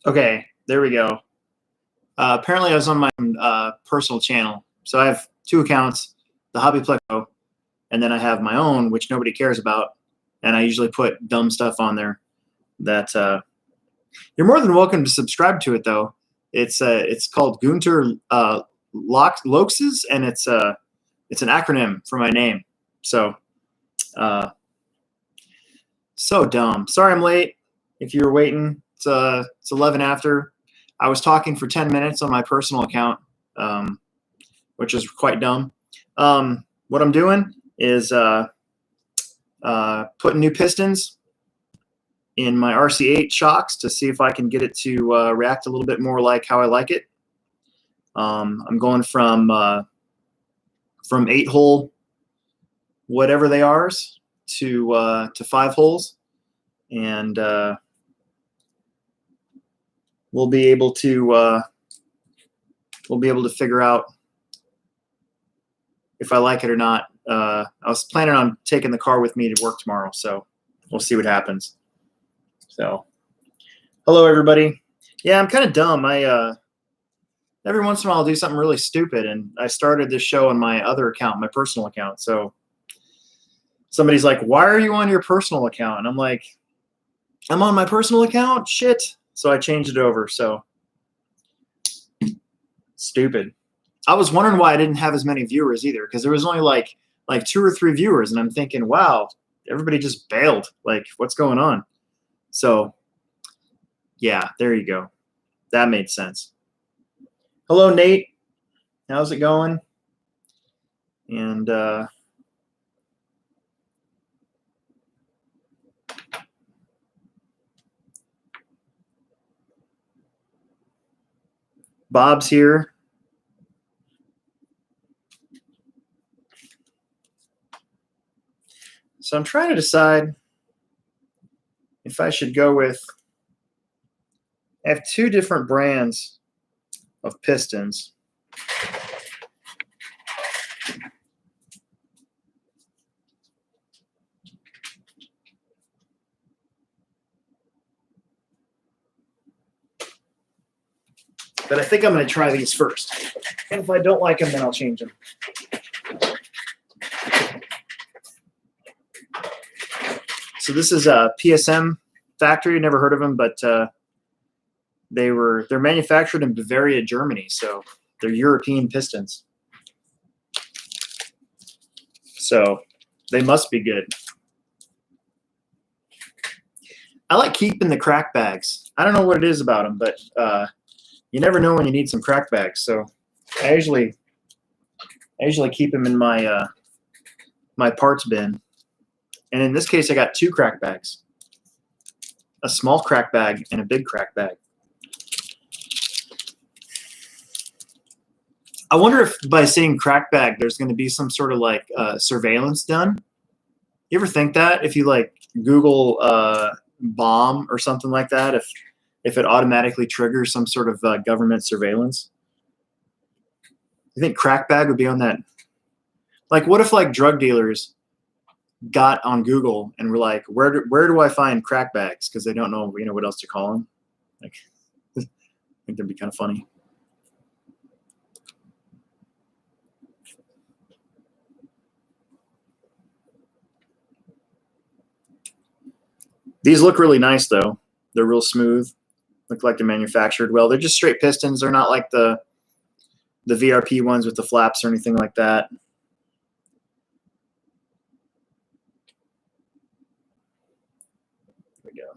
Okay, there we go. Apparently I was on my personal channel. So I have two accounts, the HobbyPlex, and then I have my own, which nobody cares about. And I usually put dumb stuff on there that you're more than welcome to subscribe to it, though. It's called Gunter Loxes, and it's an acronym for my name. So so dumb. Sorry I'm late. If you were waiting, it's 11 after. I was talking for 10 minutes on my personal account, which is quite dumb. What I'm doing is putting new pistons in my RC8 shocks to see if I can get it to react a little bit more like how I like it. I'm going from 8-hole whatever they are to 5 holes, and we'll be able to figure out if I like it or not. I was planning on taking the car with me to work tomorrow, so we'll see what happens. So, hello everybody. Yeah, I'm kind of dumb. I every once in a while I'll do something really stupid, and I started this show on my other account, my personal account. So somebody's like, "Why are you on your personal account?" And I'm like, "I'm on my personal account? Shit." So I changed it over. So stupid. I was wondering why I didn't have as many viewers either, because there was only like 2 or 3 viewers, and I'm thinking, wow, everybody just bailed. Like, what's going on? So yeah, there you go. That made sense. Hello, Nate. How's it going? And Bob's here. So I'm trying to decide if I should go with, I have 2 different brands of pistons. But I think I'm going to try these first. And if I don't like them, then I'll change them. So this is a PSM factory. Never heard of them, but they're manufactured in Bavaria, Germany. So they're European pistons. So they must be good. I like keeping the crack bags. I don't know what it is about them, but you never know when you need some crack bags. So I usually keep them in my my parts bin. And in this case, I got 2 crack bags, a small crack bag and a big crack bag. I wonder if by saying crack bag, there's going to be some sort of like surveillance done. You ever think that if you like Google bomb or something like that, if it automatically triggers some sort of government surveillance? You think crack bag would be on that? Like, what if like drug dealers got on Google and were like, where do I find crack bags? Because they don't know, what else to call them. Like, I think that'd be kind of funny. These look really nice though. They're real smooth. Look like they're manufactured well. They're just straight pistons. They're not like the VRP ones with the flaps or anything like that. There we go.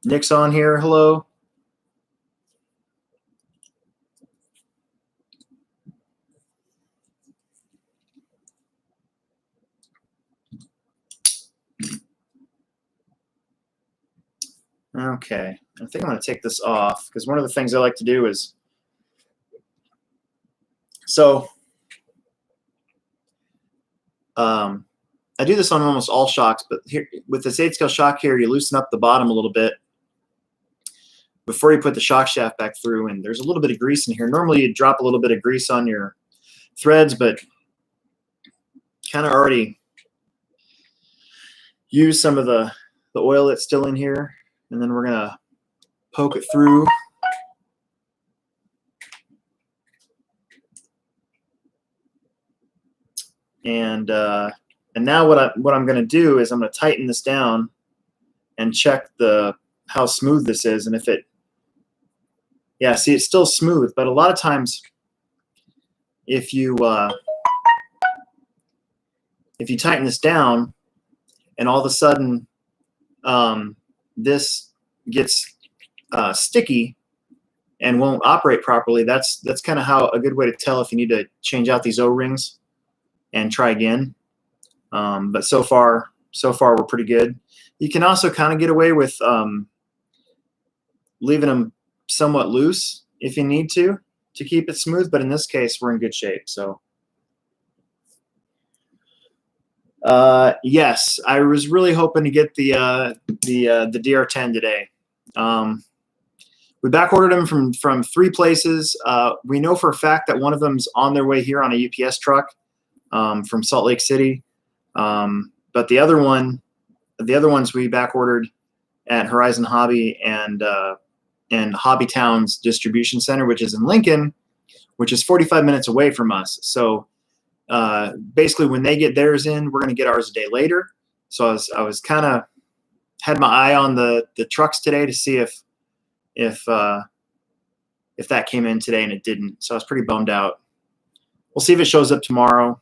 Nick's on here. Hello. Okay, I think I'm going to take this off because one of the things I like to do is, I do this on almost all shocks, but here with this 8-scale shock here, you loosen up the bottom a little bit before you put the shock shaft back through, and there's a little bit of grease in here. Normally you drop a little bit of grease on your threads, but kind of already use some of the oil that's still in here, and then we're gonna poke it through. And now what I'm gonna do is I'm gonna tighten this down and check how smooth this is, and if it, yeah, see, it's still smooth, but a lot of times if you tighten this down and all of a sudden this gets sticky and won't operate properly, that's kind of a good way to tell if you need to change out these O-rings and try again. But so far we're pretty good. You can also kind of get away with leaving them somewhat loose if you need to keep it smooth, but in this case we're in good shape. So yes, I was really hoping to get the DR10 today. We back ordered them from 3 places. We know for a fact that one of them's on their way here on a UPS truck from Salt Lake City, but the other ones we back ordered at Horizon Hobby and Hobby Town's distribution center, which is in Lincoln, which is 45 minutes away from us. So basically, when they get theirs in, we're going to get ours a day later. So I was kind of had my eye on the trucks today to see if that came in today, and it didn't. So I was pretty bummed out. We'll see if it shows up tomorrow.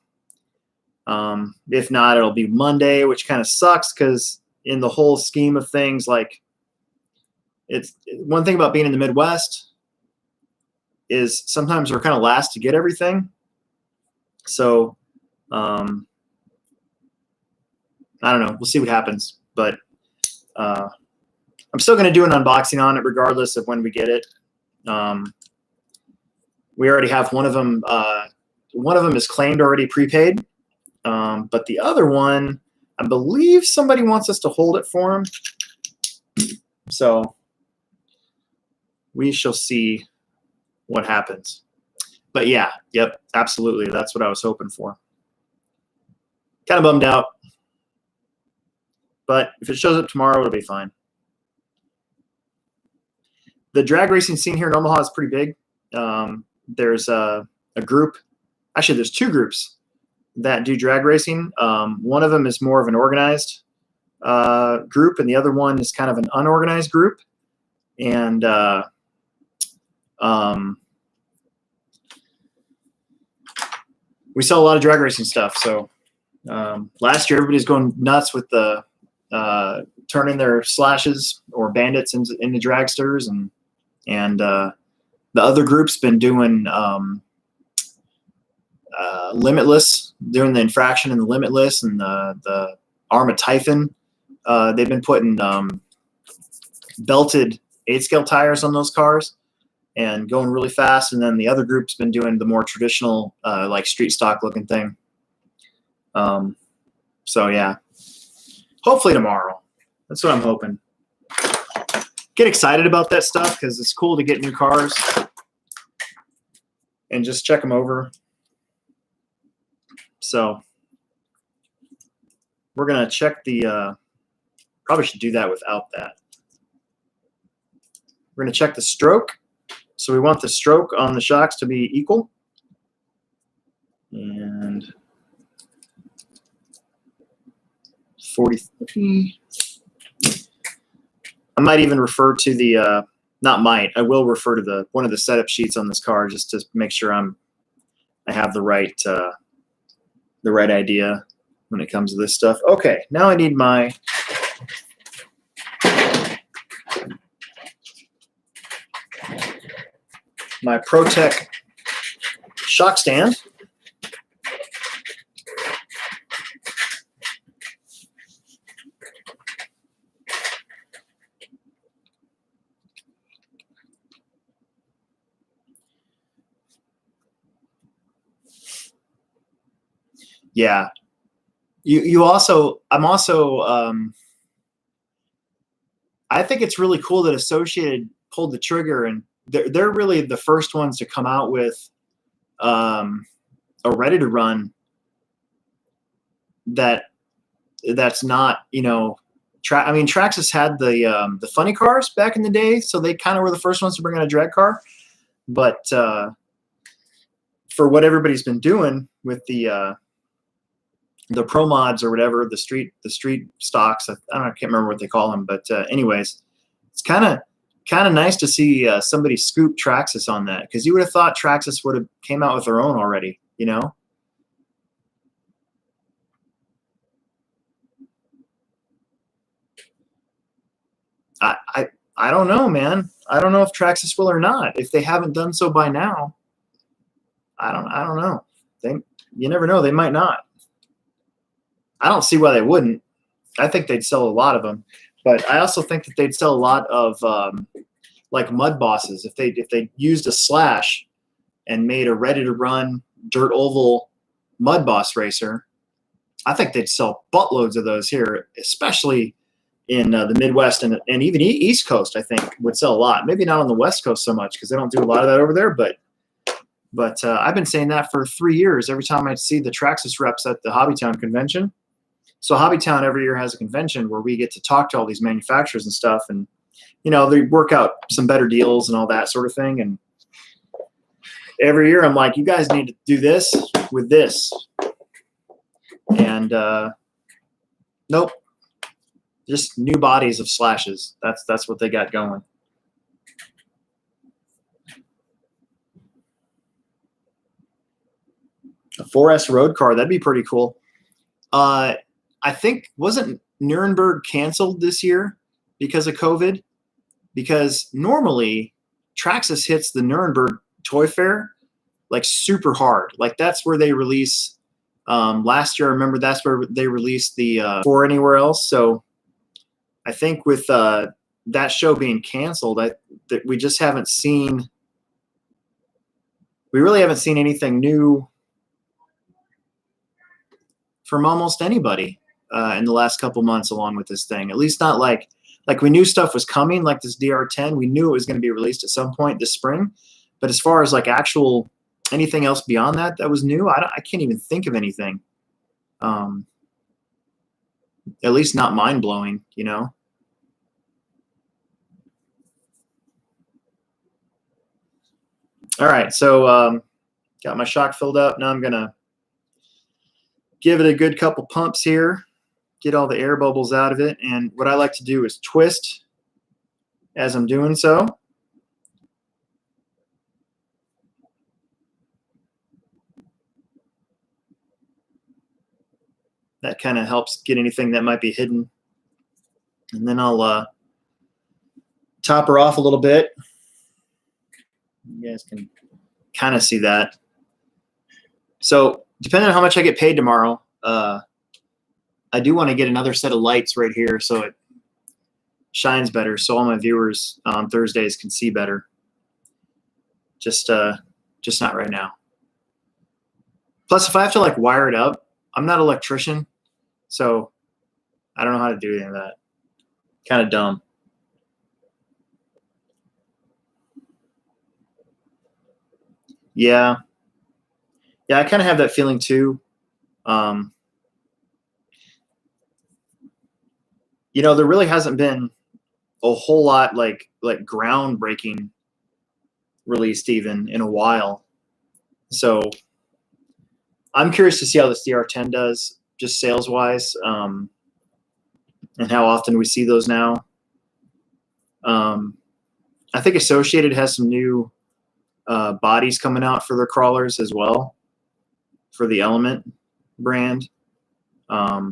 If not, it'll be Monday, which kind of sucks because in the whole scheme of things, like, it's one thing about being in the Midwest is sometimes we're kind of last to get everything. So I don't know. We'll see what happens, but I'm still going to do an unboxing on it regardless of when we get it. We already have one of them. One of them is claimed already prepaid, but the other one, I believe somebody wants us to hold it for him. So we shall see what happens. But yeah, yep, absolutely. That's what I was hoping for. Kind of bummed out. But if it shows up tomorrow, it'll be fine. The drag racing scene here in Omaha is pretty big. There's a group. Actually, there's 2 groups that do drag racing. One of them is more of an organized group, and the other one is kind of an unorganized group. And we sell a lot of drag racing stuff. So last year, everybody's going nuts with the turning their slashes or bandits into dragsters, and the other group's been doing limitless, doing the infraction and the limitless, and the Arma Typhon. They've been putting belted 8-scale tires on those cars and going really fast. And then the other group's been doing the more traditional, like street stock looking thing. So yeah, hopefully tomorrow. That's what I'm hoping. Get excited about that stuff because it's cool to get new cars and just check them over. So we're going to check the, probably should do that without that. We're going to check the stroke. So we want the stroke on the shocks to be equal. And 43. I might even refer to the, not might, I will refer to one of the setup sheets on this car just to make sure I have the right idea when it comes to this stuff. Okay, now I need my ProTech shock stand. Yeah. I'm also I think it's really cool that Associated pulled the trigger, and they're really the first ones to come out with a ready to run that that's not, I mean, Traxxas had the funny cars back in the day, so they kind of were the first ones to bring out a drag car. But for what everybody's been doing with the pro mods or whatever, the street stocks, I can't remember what they call them, but anyways, it's kind of nice to see somebody scoop Traxxas on that, because you would have thought Traxxas would have came out with their own already, I don't know, man. I don't know if Traxxas will or not. If they haven't done so by now, I don't know. You never know. They might not. I don't see why they wouldn't. I think they'd sell a lot of them, but I also think that they'd sell a lot of like mud bosses if they used a slash and made a ready to run dirt oval mud boss racer. I think they'd sell buttloads of those here, especially in the Midwest and even East Coast. I think would sell a lot. Maybe not on the West Coast so much because they don't do a lot of that over there. But I've been saying that for 3 years. Every time I see the Traxxas reps at the Hobbytown convention. So Hobbytown every year has a convention where we get to talk to all these manufacturers and stuff, and they work out some better deals and all that sort of thing. And every year I'm like, you guys need to do this with this. And nope, just new bodies of slashes. That's what they got going. A 4S road car, that'd be pretty cool. I think, wasn't Nuremberg canceled this year because of COVID? Because normally Traxxas hits the Nuremberg Toy Fair like super hard. Like that's where they release. Last year, I remember that's where they released the For Anywhere Else. So I think with that show being canceled, that we just haven't seen. We really haven't seen anything new from almost anybody in the last couple months along with this thing. At least not like we knew stuff was coming, like this DR10. We knew it was going to be released at some point this spring. But as far as like actual anything else beyond that was new, I can't even think of anything. At least not mind-blowing, All right, so got my shock filled up. Now I'm going to give it a good couple pumps here, get all the air bubbles out of it. And what I like to do is twist as I'm doing so. That kind of helps get anything that might be hidden. And then I'll top her off a little bit. You guys can kind of see that. So depending on how much I get paid tomorrow, I do want to get another set of lights right here so it shines better, so all my viewers on Thursdays can see better. Just not right now. Plus, if I have to like wire it up, I'm not an electrician, so I don't know how to do any of that. Kind of dumb. Yeah, I kind of have that feeling too. There really hasn't been a whole lot like groundbreaking released even in a while. So I'm curious to see how this DR10 does, just sales wise, and how often we see those now. I think Associated has some new bodies coming out for their crawlers as well, for the Element brand. I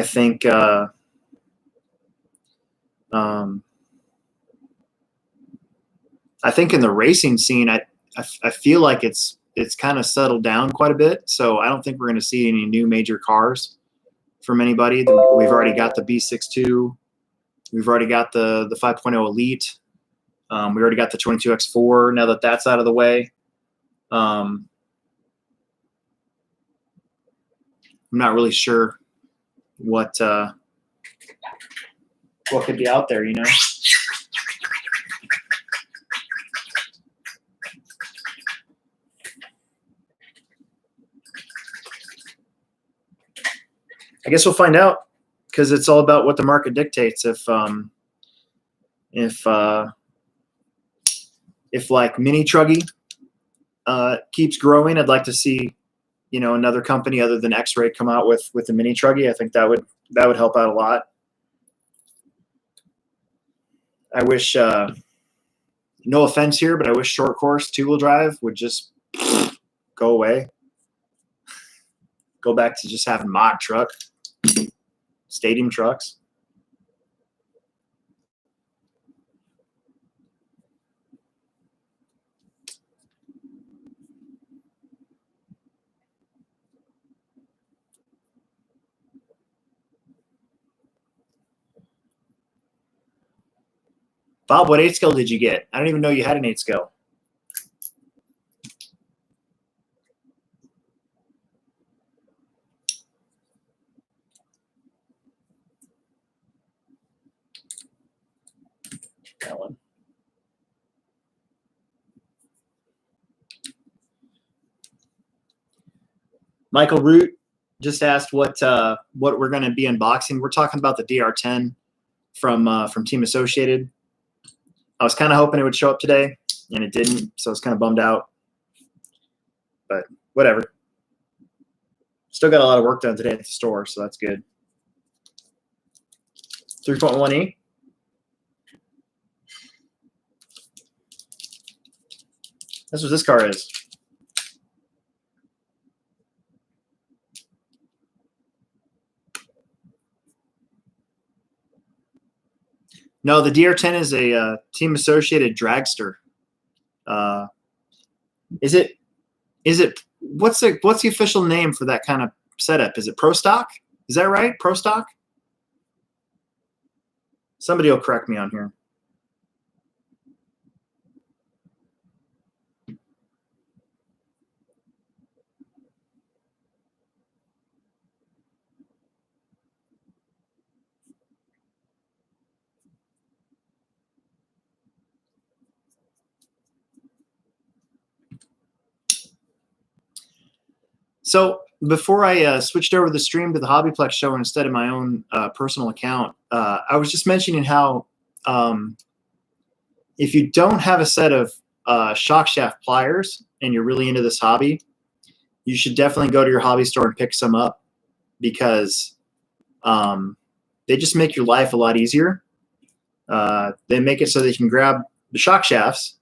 think in the racing scene, I feel like it's kind of settled down quite a bit. So I don't think we're going to see any new major cars from anybody. We've already got the B62. We've already got the 5.0 Elite. We already got the 22X4. Now that that's out of the way, I'm not really sure what could be out there, I guess we'll find out, because it's all about what the market dictates. If like mini truggy keeps growing, I'd like to see, another company other than X-Ray come out with the mini truggy. I think that would help out a lot. I wish, no offense here, but I wish short course 2-wheel drive would just go away. Go back to just having mod truck, stadium trucks. Bob, what 8-scale did you get? I don't even know you had an 8-scale. That one. Michael Root just asked what we're going to be unboxing. We're talking about the DR10 from Team Associated. I was kind of hoping it would show up today, and it didn't, so I was kind of bummed out. But whatever. Still got a lot of work done today at the store, so that's good. 3.1E. That's what this car is. No, the DR10 is a Team Associated dragster. Is it? What's the official name for that kind of setup? Is it Pro Stock? Is that right? Pro Stock? Somebody will correct me on here. So before I switched over the stream to the HobbyPlex show instead of my own personal account, I was just mentioning how if you don't have a set of shock shaft pliers and you're really into this hobby, you should definitely go to your hobby store and pick some up, because they just make your life a lot easier. They make it so that you can grab the shock shafts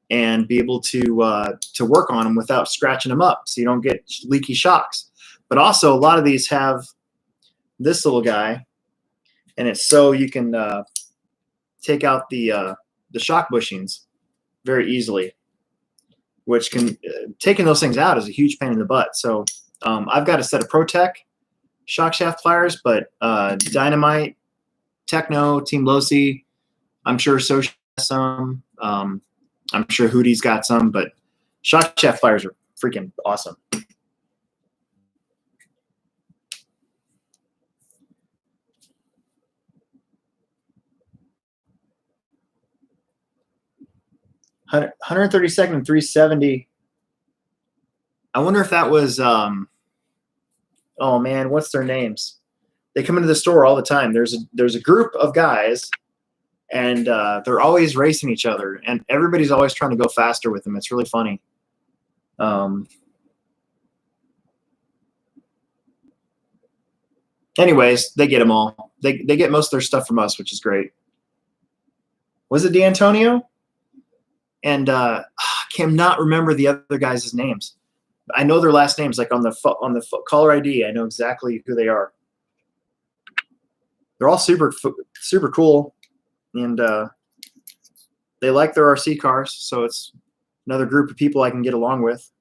and be able to work on them without scratching them up, so you don't get leaky shocks. But also, a lot of these have this little guy, and it's so you can take out the shock bushings very easily, which can taking those things out is a huge pain in the butt. So I've got a set of ProTech shock shaft pliers, but Dynamite, Techno, Team Losi, I'm sure Soci has some. I'm sure Hootie's got some, but shock shaft pliers are freaking awesome. $132nd and 370. I wonder if that was oh man, what's their names? They come into the store all the time. There's a group of guys, and they're always racing each other, and everybody's always trying to go faster with them. It's really funny. Anyways, they get them all. They get most of their stuff from us, which is great. Was it D'Antonio? And I cannot remember the other guys' names. I know their last names, like on the caller ID. I know exactly who they are. They're all super cool, and they like their RC cars, so it's another group of people I can get along with.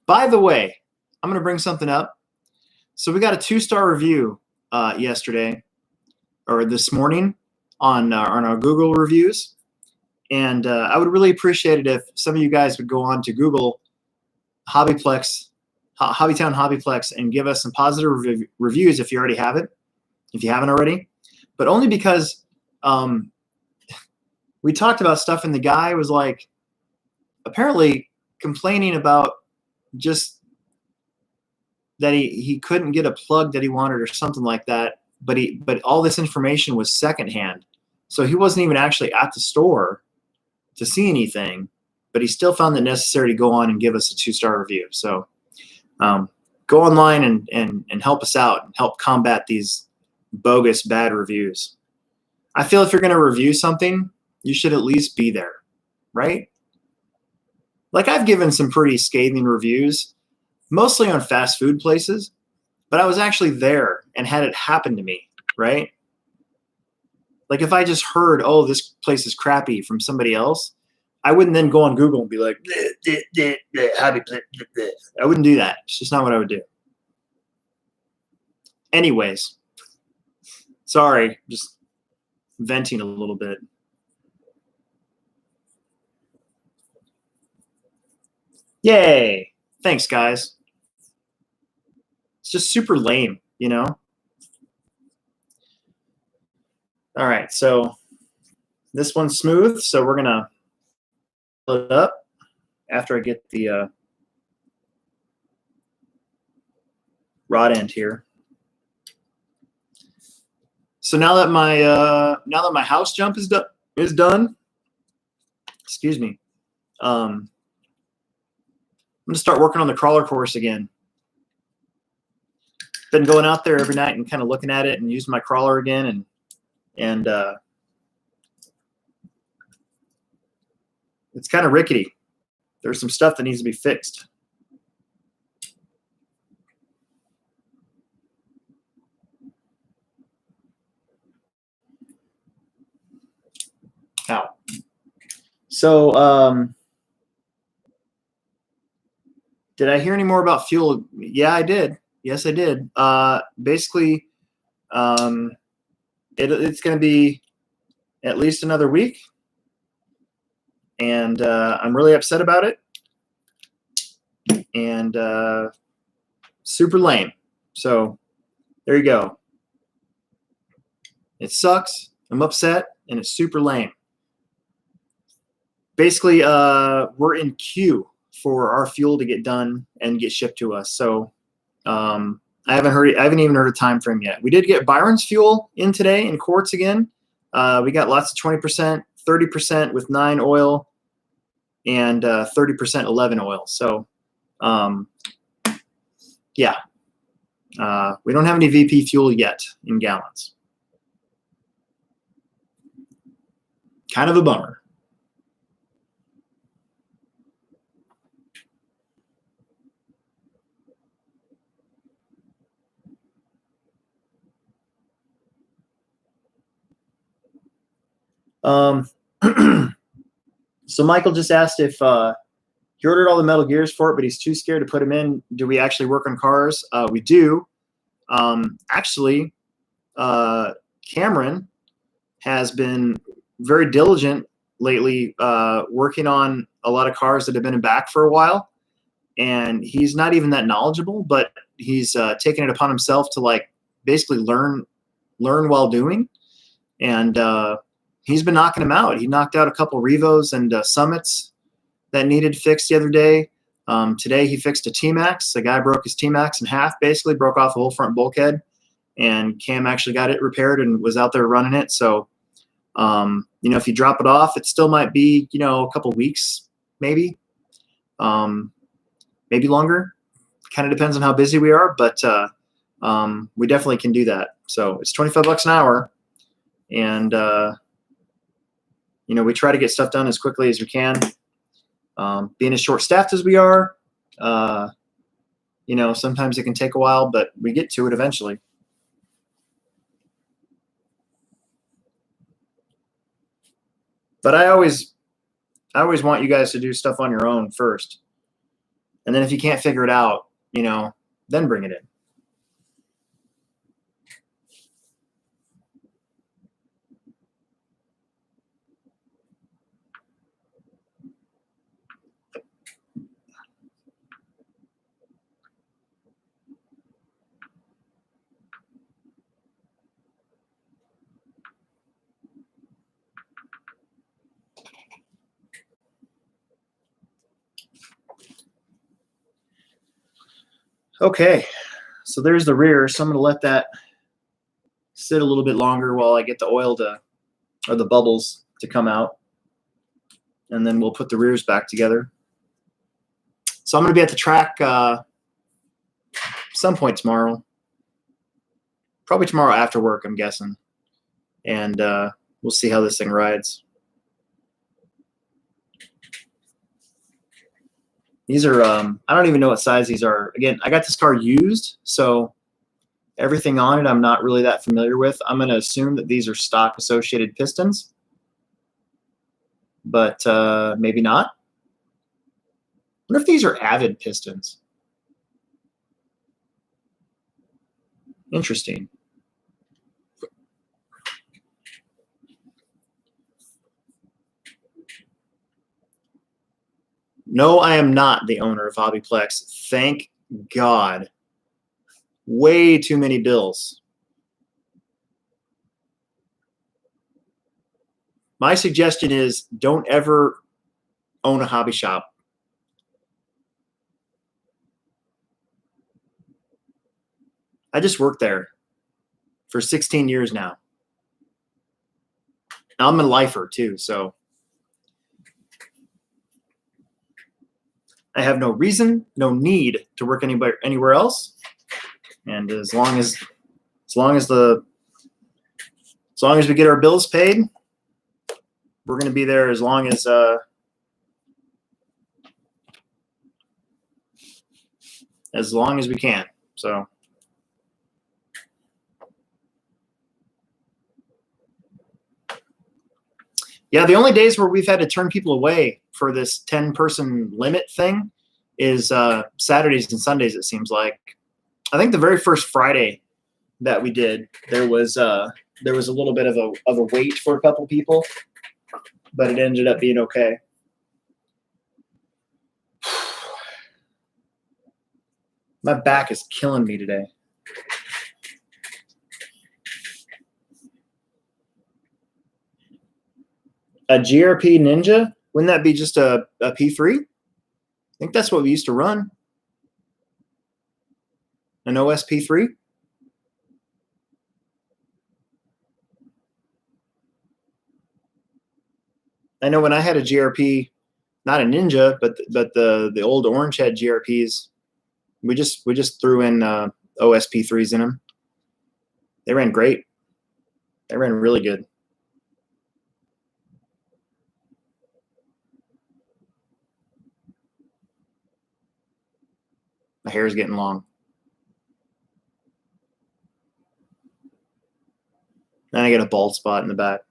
By the way, I'm going to bring something up. So we got a 2-star review yesterday, or this morning, on our Google reviews. And I would really appreciate it if some of you guys would go on to Google HobbyPlex, Hobbytown HobbyPlex, and give us some positive reviews if you already have it, if you haven't already. But only because we talked about stuff, and the guy was like, apparently complaining about just that he couldn't get a plug that he wanted or something like that. But all this information was secondhand, so he wasn't even actually at the store to see anything. But he still found it necessary to go on and give us a 2-star review. So go online and help us out and help combat these bogus bad reviews. I feel if you're going to review something, you should at least be there, right? Like I've given some pretty scathing reviews, mostly on fast food places, but I was actually there and had it happen to me, right? Like if I just heard, oh, this place is crappy from somebody else, I wouldn't then go on Google and be like, HobbyPlex. I wouldn't do that. It's just not what I would do. Anyways, sorry, just venting a little bit. Yay. Thanks, guys. It's just super lame, you know? All right, so this one's smooth, so we're going to fill it up after I get the rod end here. So now that my house jump is done, excuse me, I'm gonna start working on the crawler course again. Been going out there every night and kind of looking at it and using my crawler again, and it's kind of rickety. There's some stuff that needs to be fixed. Ow. So, did I hear any more about fuel? Yeah, I did. Yes, I did. Basically, it's going to be at least another week, and I'm really upset about it, and super lame. So there you go. It sucks. I'm upset, and it's super lame. Basically, we're in queue for our fuel to get done and get shipped to us. So I haven't even heard a time frame yet. We did get Byron's fuel in today in quarts again. We got lots of 20%, 30% with 9 oil, and 30% 11 oil. So yeah, we don't have any VP fuel yet in gallons. Kind of a bummer. So Michael just asked if he ordered all the Metal Gears for it, but he's too scared to put them in. Do we actually work on cars? We do. Actually, Cameron has been very diligent lately, working on a lot of cars that have been in back for a while. And he's not even that knowledgeable, but he's taken it upon himself to like basically learn while doing. And he's been knocking them out. He knocked out a couple Revos and Summits that needed fixed the other day. Today he fixed a T-Max. The guy broke his T-Max in half, basically broke off the whole front bulkhead, and Cam actually got it repaired and was out there running it. So, you know, if you drop it off, it still might be, you know, a couple weeks, maybe, maybe longer. Kind of depends on how busy we are, but we definitely can do that. So it's $25 an hour, and you know, we try to get stuff done as quickly as we can. Being as short-staffed as we are, you know, sometimes it can take a while, but we get to it eventually. But I always want you guys to do stuff on your own first. And then if you can't figure it out, you know, then bring it in. Okay, so there's the rear. So I'm going to let that sit a little bit longer while I get the oil to, or the bubbles to come out. And then we'll put the rears back together. So I'm going to be at the track some point tomorrow. Probably tomorrow after work, I'm guessing. And we'll see how this thing rides. These are, I don't even know what size these are. Again, I got this car used, so everything on it I'm not really that familiar with. I'm going to assume that these are stock associated pistons, but maybe not. I wonder if these are Avid pistons. Interesting. No, I am not the owner of HobbyPlex. Thank God. Way too many bills. My suggestion is don't ever own a hobby shop. I just worked there for 16 years now. I'm a lifer too, so I have no reason, no need to work anywhere else. And as long as we get our bills paid, we're going to be there as long as we can. So yeah, the only days where we've had to turn people away for this 10-person limit thing is Saturdays and Sundays, it seems like. I think the very first Friday that we did, there was a little bit of a wait for a couple people, but it ended up being okay. My back is killing me today. A GRP Ninja? Wouldn't that be just a P3? I think that's what we used to run. An OSP3? I know when I had a GRP, not a Ninja, but the old orange head GRPs, we just threw in OSP3s in them. They ran great. They ran really good. My hair is getting long. Then I get a bald spot in the back.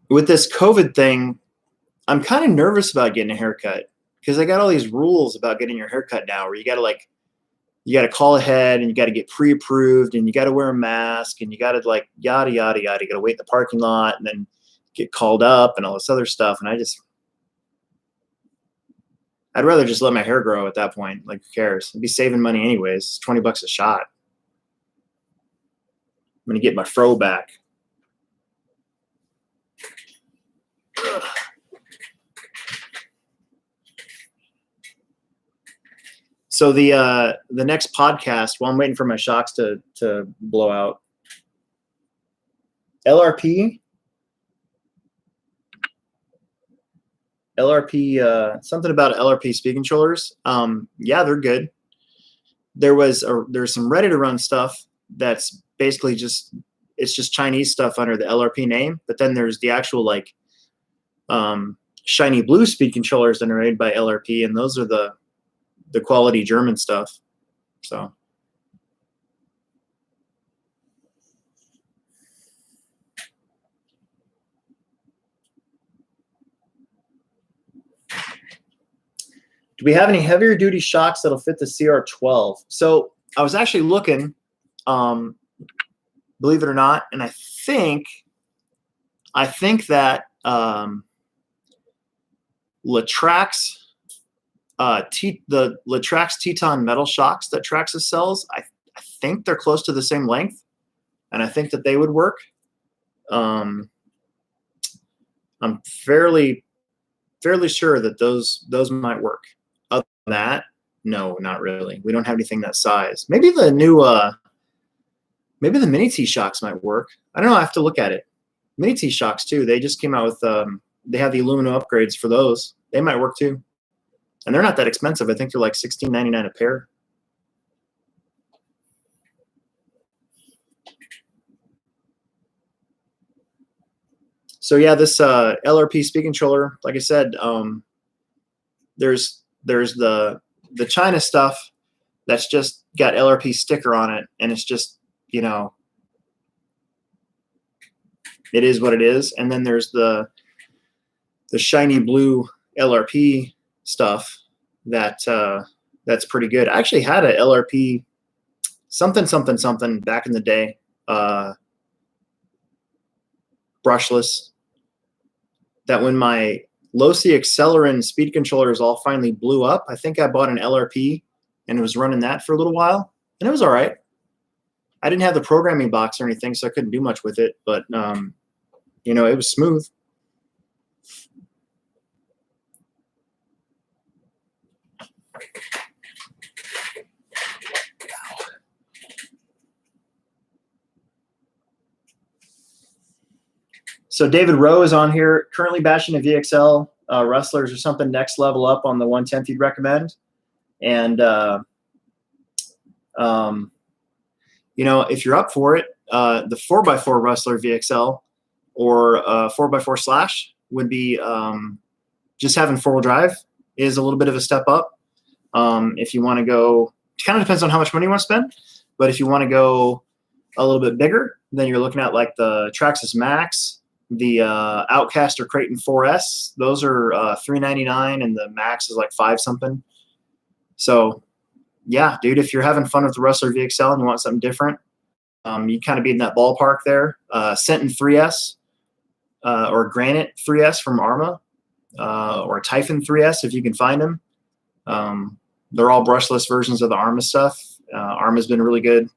With this COVID thing, I'm kind of nervous about getting a haircut because I got all these rules about getting your haircut now where you got to call ahead and you got to get pre-approved and you got to wear a mask and you got to like yada, yada, yada. You got to wait in the parking lot and then get called up and all this other stuff. And I'd rather just let my hair grow at that point. Like, who cares? I'd be saving money anyways. It's $20 a shot. I'm going to get my fro back. So the next podcast, while I'm waiting for my shocks to blow out, LRP, something about LRP speed controllers. Yeah, they're good. There's some ready to run stuff that's basically just Chinese stuff under the LRP name, but then there's the actual like shiny blue speed controllers that are made by LRP, and those are the quality German stuff. So do we have any heavier duty shocks that'll fit the CR12? So I was actually looking, believe it or not, and I think that Latrax, the Latrax Teton metal shocks that Traxxas sells, I think they're close to the same length, and I think that they would work. I'm fairly fairly sure that those might work. Other than that, no, not really. We don't have anything that size. Maybe the new maybe the mini T-Shocks might work. I don't know. I have to look at it. Mini T-Shocks too. They just came out with they have the aluminum upgrades for those. They might work too. And they're not that expensive. I think they're like $16.99 a pair. So yeah, this LRP speed controller, like I said, there's the China stuff that's just got LRP sticker on it, and it's just, you know, it is what it is. And then there's the shiny blue LRP stuff that that's pretty good. I actually had a LRP something back in the day, brushless, that when my low-C Accelerin speed controllers all finally blew up, I think I bought an LRP and was running that for a little while, and it was all right. I didn't have the programming box or anything, so I couldn't do much with it, but you know, it was smooth. So David Rowe is on here, currently bashing a VXL. Wrestlers or something next level up on the 110th you'd recommend. And, you know, if you're up for it, the 4x4 Wrestler VXL or 4x4 Slash would be just having four-wheel drive is a little bit of a step up. If you want to go, it kind of depends on how much money you want to spend, but if you want to go a little bit bigger, then you're looking at like the Traxxas Max, the Outcaster Creighton 4S. Those are $399, and the Max is like $5 something. So yeah, dude, if you're having fun with the Wrestler VXL and you want something different, you kind of be in that ballpark there. Senton 3S or Granite 3S from Arma, or Typhon 3S if you can find them. They're all brushless versions of the Arma stuff. Arma's been really good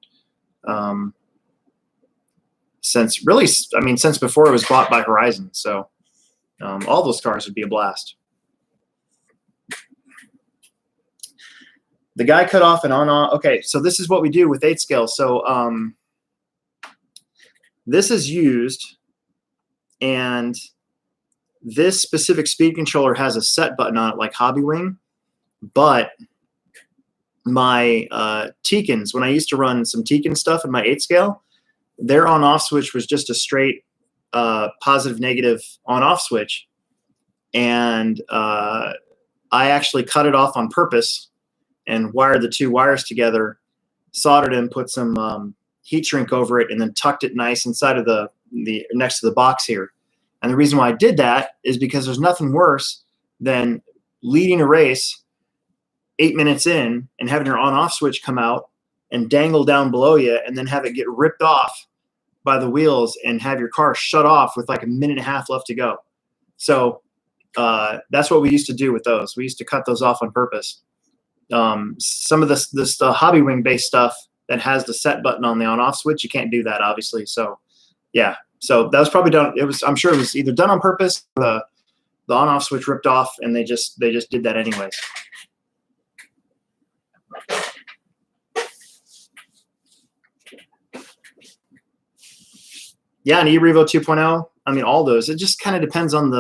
since really, I mean, since before it was bought by Horizon. So all those cars would be a blast. The guy cut off and on. Okay, so this is what we do with 8 scale. So this is used, and this specific speed controller has a set button on it like Hobbywing, but my Tekins, when I used to run some Tekin stuff in my 8 scale, their on-off switch was just a straight positive negative on-off switch, and I actually cut it off on purpose and wired the two wires together, soldered it, and put some heat shrink over it, and then tucked it nice inside of the next to the box here. And the reason why I did that is because there's nothing worse than leading a race 8 minutes in and having your on-off switch come out and dangle down below you, and then have it get ripped off by the wheels and have your car shut off with like a minute and a half left to go. So that's what we used to do with those. We used to cut those off on purpose. Some of this Hobbywing based stuff that has the set button on the on-off switch, you can't do that, obviously. So yeah, so that was probably done. I'm sure it was either done on purpose, or the on-off switch ripped off, and they just did that anyways. Yeah, an eRevo 2.0. I mean, all those. It just kind of depends on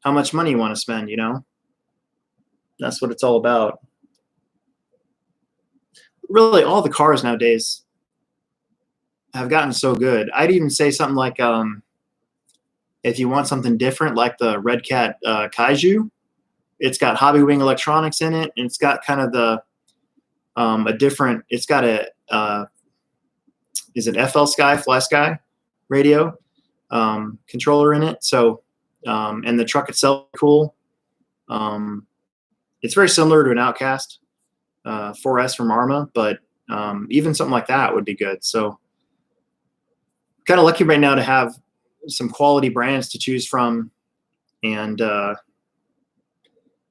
how much money you want to spend, you know? That's what it's all about. Really, all the cars nowadays have gotten so good. I'd even say something like, if you want something different, like the Red Cat Kaiju, it's got Hobbywing electronics in it, and it's got kind of a different, it's got a, is it FL Sky, Fly Sky radio controller in it. So, and the truck itself is cool. It's very similar to an Outcast 4S from Arma, but even something like that would be good. So kind of lucky right now to have some quality brands to choose from. And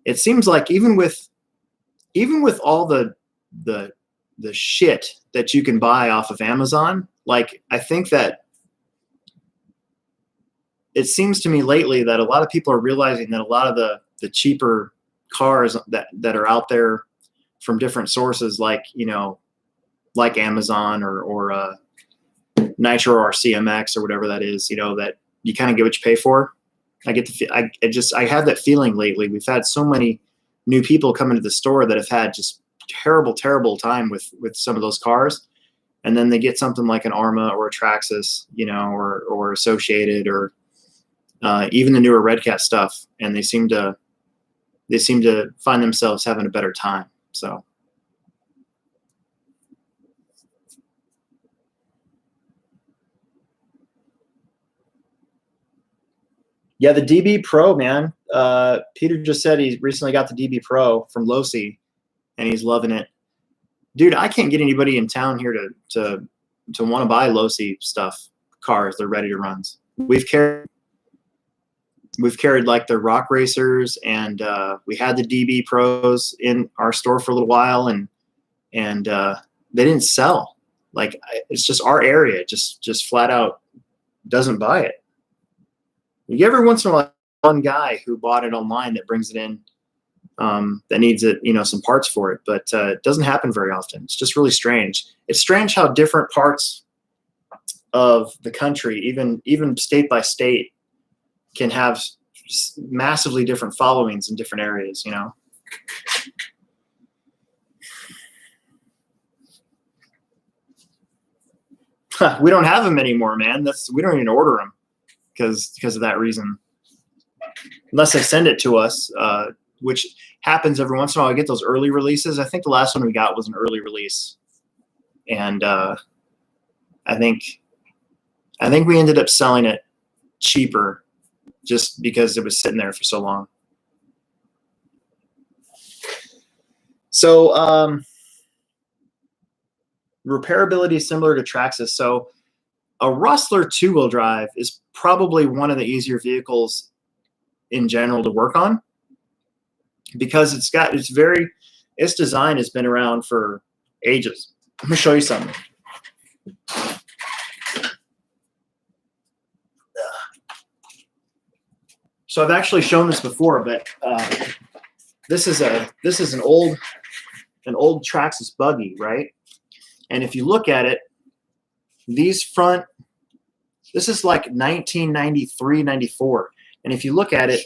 it seems like even with all the shit that you can buy off of Amazon, like I think that it seems to me lately that a lot of people are realizing that a lot of the cheaper cars that are out there from different sources, like, like Amazon or Nitro or CMX or whatever that is, that you kind of get what you pay for. I have that feeling lately. We've had so many new people come into the store that have had just terrible time with some of those cars. And then they get something like an Arma or a Traxxas, or Associated, or even the newer Red Cat stuff. And they seem to find themselves having a better time. So. Yeah, the DB Pro, man. Peter just said he recently got the DB Pro from Losi, and he's loving it. Dude, I can't get anybody in town here to want to buy Losi stuff, cars. They're ready to runs. We've carried like the Rock Racers, and we had the DB Pros in our store for a little while, and they didn't sell. Like, it's just our area just flat out doesn't buy it. You get every once in a while one guy who bought it online that brings it in, that needs it, some parts for it, but it doesn't happen very often. It's just really strange. It's strange how different parts of the country, even state by state, can have massively different followings in different areas, We don't have them anymore, man. We don't even order them because of that reason. Unless they send it to us, which happens every once in a while. I get those early releases. I think the last one we got was an early release, and I think we ended up selling it cheaper just because it was sitting there for so long. So repairability is similar to Traxxas. So a Rustler 2-wheel drive is probably one of the easier vehicles in general to work on, because its design has been around for ages. Let me show you something. So I've actually shown this before, but this is an old Traxxas buggy, right? And if you look at it, this is like 1993, 94. And if you look at it,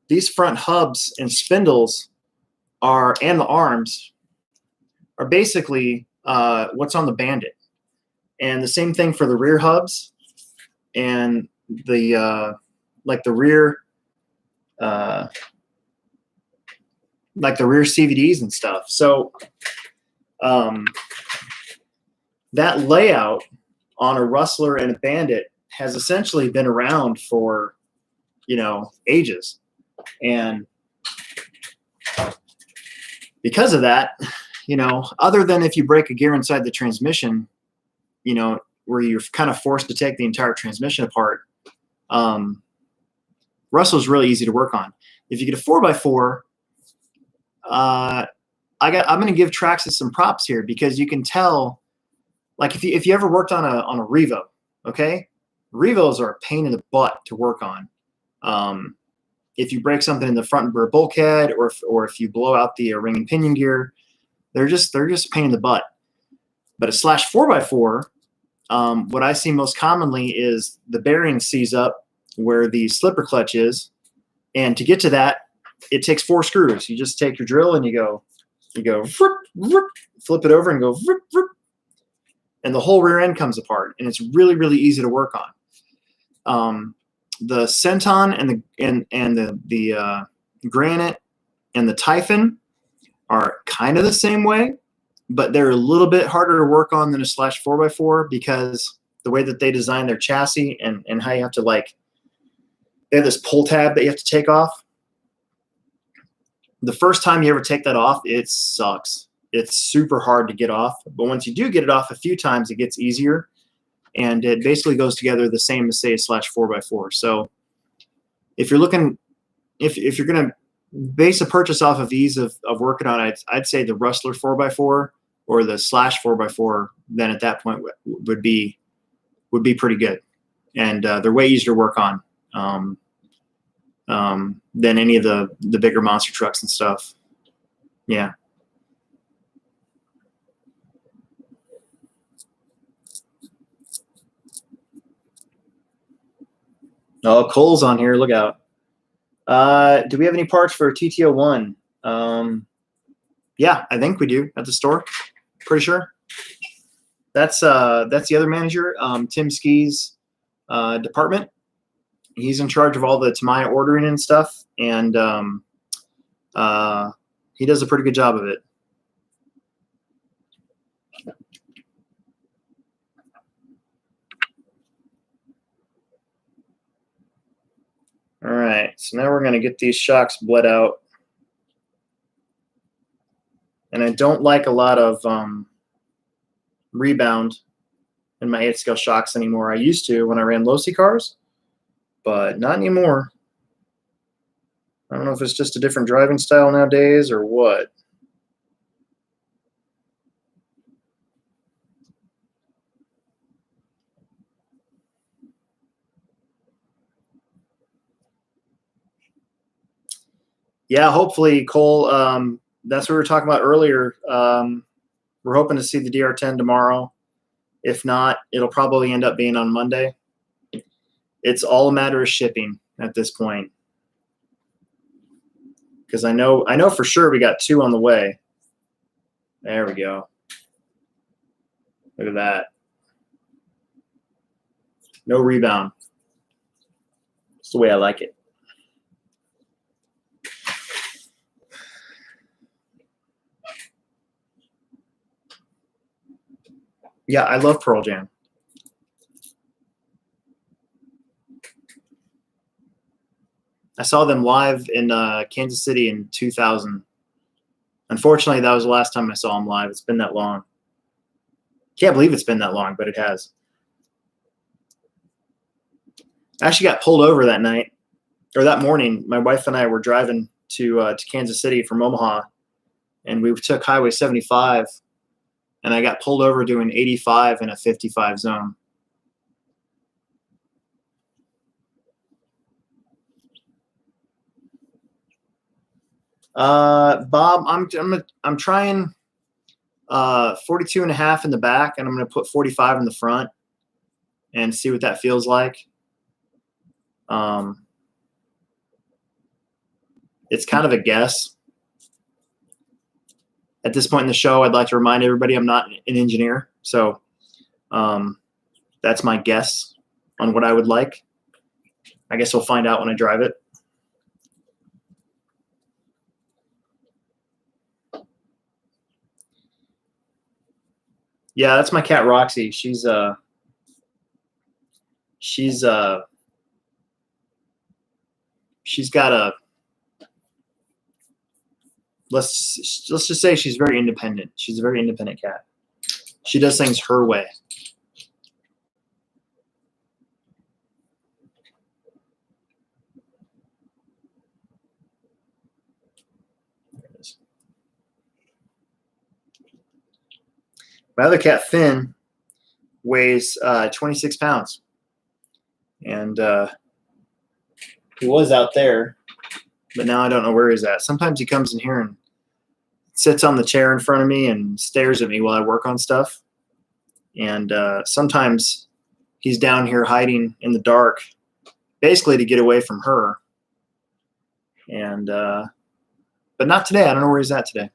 these front hubs and spindles and the arms are basically what's on the Bandit. And the same thing for the rear hubs and the rear CVDs and stuff. So that layout on a Rustler and a Bandit has essentially been around for, ages. And because of that, other than if you break a gear inside the transmission, where you're kind of forced to take the entire transmission apart, Rustler's really easy to work on. If you get a 4x4, I'm going to give Traxxas some props here, because you can tell, like, if you ever worked on a Revo, okay, Revos are a pain in the butt to work on. If you break something in the front rear bulkhead, or if you blow out the ring and pinion gear, they're just a pain in the butt. But a slash 4x4, what I see most commonly is the bearing seize up where the slipper clutch is, and to get to that, it takes 4 screws. You just take your drill and you go vroom, vroom, flip it over and go vroom, vroom, and the whole rear end comes apart, and it's really, really easy to work on. The Centon and the Granite and the Typhon are kind of the same way, but they're a little bit harder to work on than a slash 4x4, because the way that they design their chassis and how you have to, like, they have this pull tab that you have to take off. The first time you ever take that off, it sucks. It's super hard to get off, but once you do get it off a few times, it gets easier, and it basically goes together the same as, say, a slash 4x4. So if you're looking, if you're going to base a purchase off of ease of working on it, I'd say the Rustler 4x4 or the slash 4x4, then at that point would be pretty good. And they're way easier to work on. than any of the bigger monster trucks and stuff. Yeah. Oh, Cole's on here. Look out. Do we have any parts for TTO1? Yeah, I think we do at the store. Pretty sure. That's the other manager, Tim Ski's department. He's in charge of all the Tamiya ordering and stuff, and he does a pretty good job of it. All right, so now we're going to get these shocks bled out. And I don't like a lot of rebound in my 8th scale shocks anymore. I used to when I ran low-C cars, but not anymore. I don't know if it's just a different driving style nowadays or what. Yeah, hopefully, Cole, that's what we were talking about earlier. We're hoping to see the DR10 tomorrow. If not, it'll probably end up being on Monday. It's all a matter of shipping at this point. Because I know for sure we got 2 on the way. There we go. Look at that. No rebound. It's the way I like it. Yeah, I love Pearl Jam. I saw them live in Kansas City in 2000. Unfortunately, that was the last time I saw them live. It's been that long. Can't believe it's been that long, but it has. I actually got pulled over that night, or that morning. My wife and I were driving to Kansas City from Omaha, and we took Highway 75, and I got pulled over doing 85 in a 55 zone. Bob, I'm trying 42 and a half in the back, and I'm going to put 45 in the front and see what that feels like. It's kind of a guess. At this point in the show, I'd like to remind everybody I'm not an engineer, so that's my guess on what I would like. I guess we'll find out when I drive it. Yeah, that's my cat Roxy. She's got a, let's just say she's very independent. She's a very independent cat. She does things her way. There it is. My other cat, Finn, weighs 26 pounds. And he was out there, but now I don't know where he's at. Sometimes he comes in here and sits on the chair in front of me and stares at me while I work on stuff. And sometimes he's down here hiding in the dark, basically to get away from her. And but not today. I don't know where he's at today.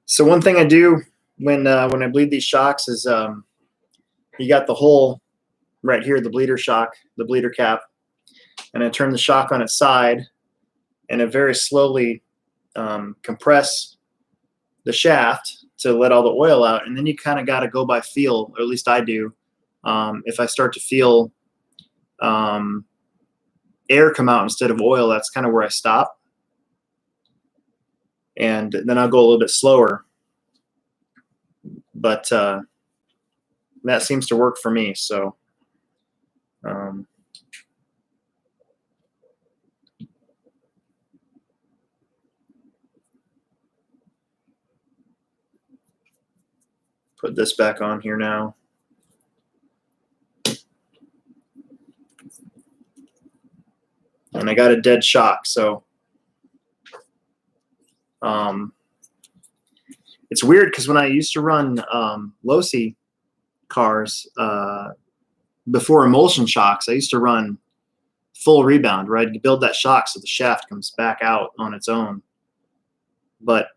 So one thing I do when I bleed these shocks is you got the hole right here, the bleeder shock, the bleeder cap, and I turn the shock on its side, and I very slowly compress the shaft to let all the oil out, and then you kind of got to go by feel, or at least I do. If I start to feel air come out instead of oil, that's kind of where I stop. And then I'll go a little bit slower. But that seems to work for me. So Put this back on here now. And I got a dead shock, so it's weird because when I used to run low-C cars before emulsion shocks, I used to run full rebound, where I'd build that shock so the shaft comes back out on its own. But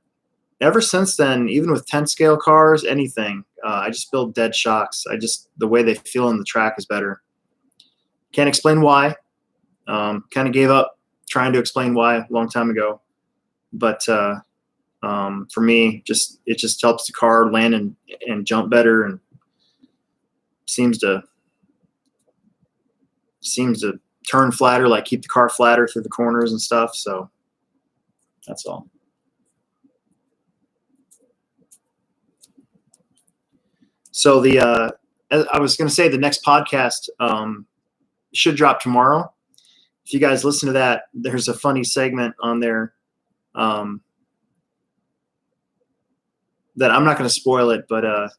ever since then, even with 10 scale cars, anything, I just build dead shocks. The way they feel on the track is better. Can't explain why. Kind of gave up trying to explain why a long time ago. But for me, it just helps the car land and jump better, and seems to turn flatter, like keep the car flatter through the corners and stuff. So that's all. So I was going to say the next podcast should drop tomorrow. If you guys listen to that, there's a funny segment on there that I'm not going to spoil it, but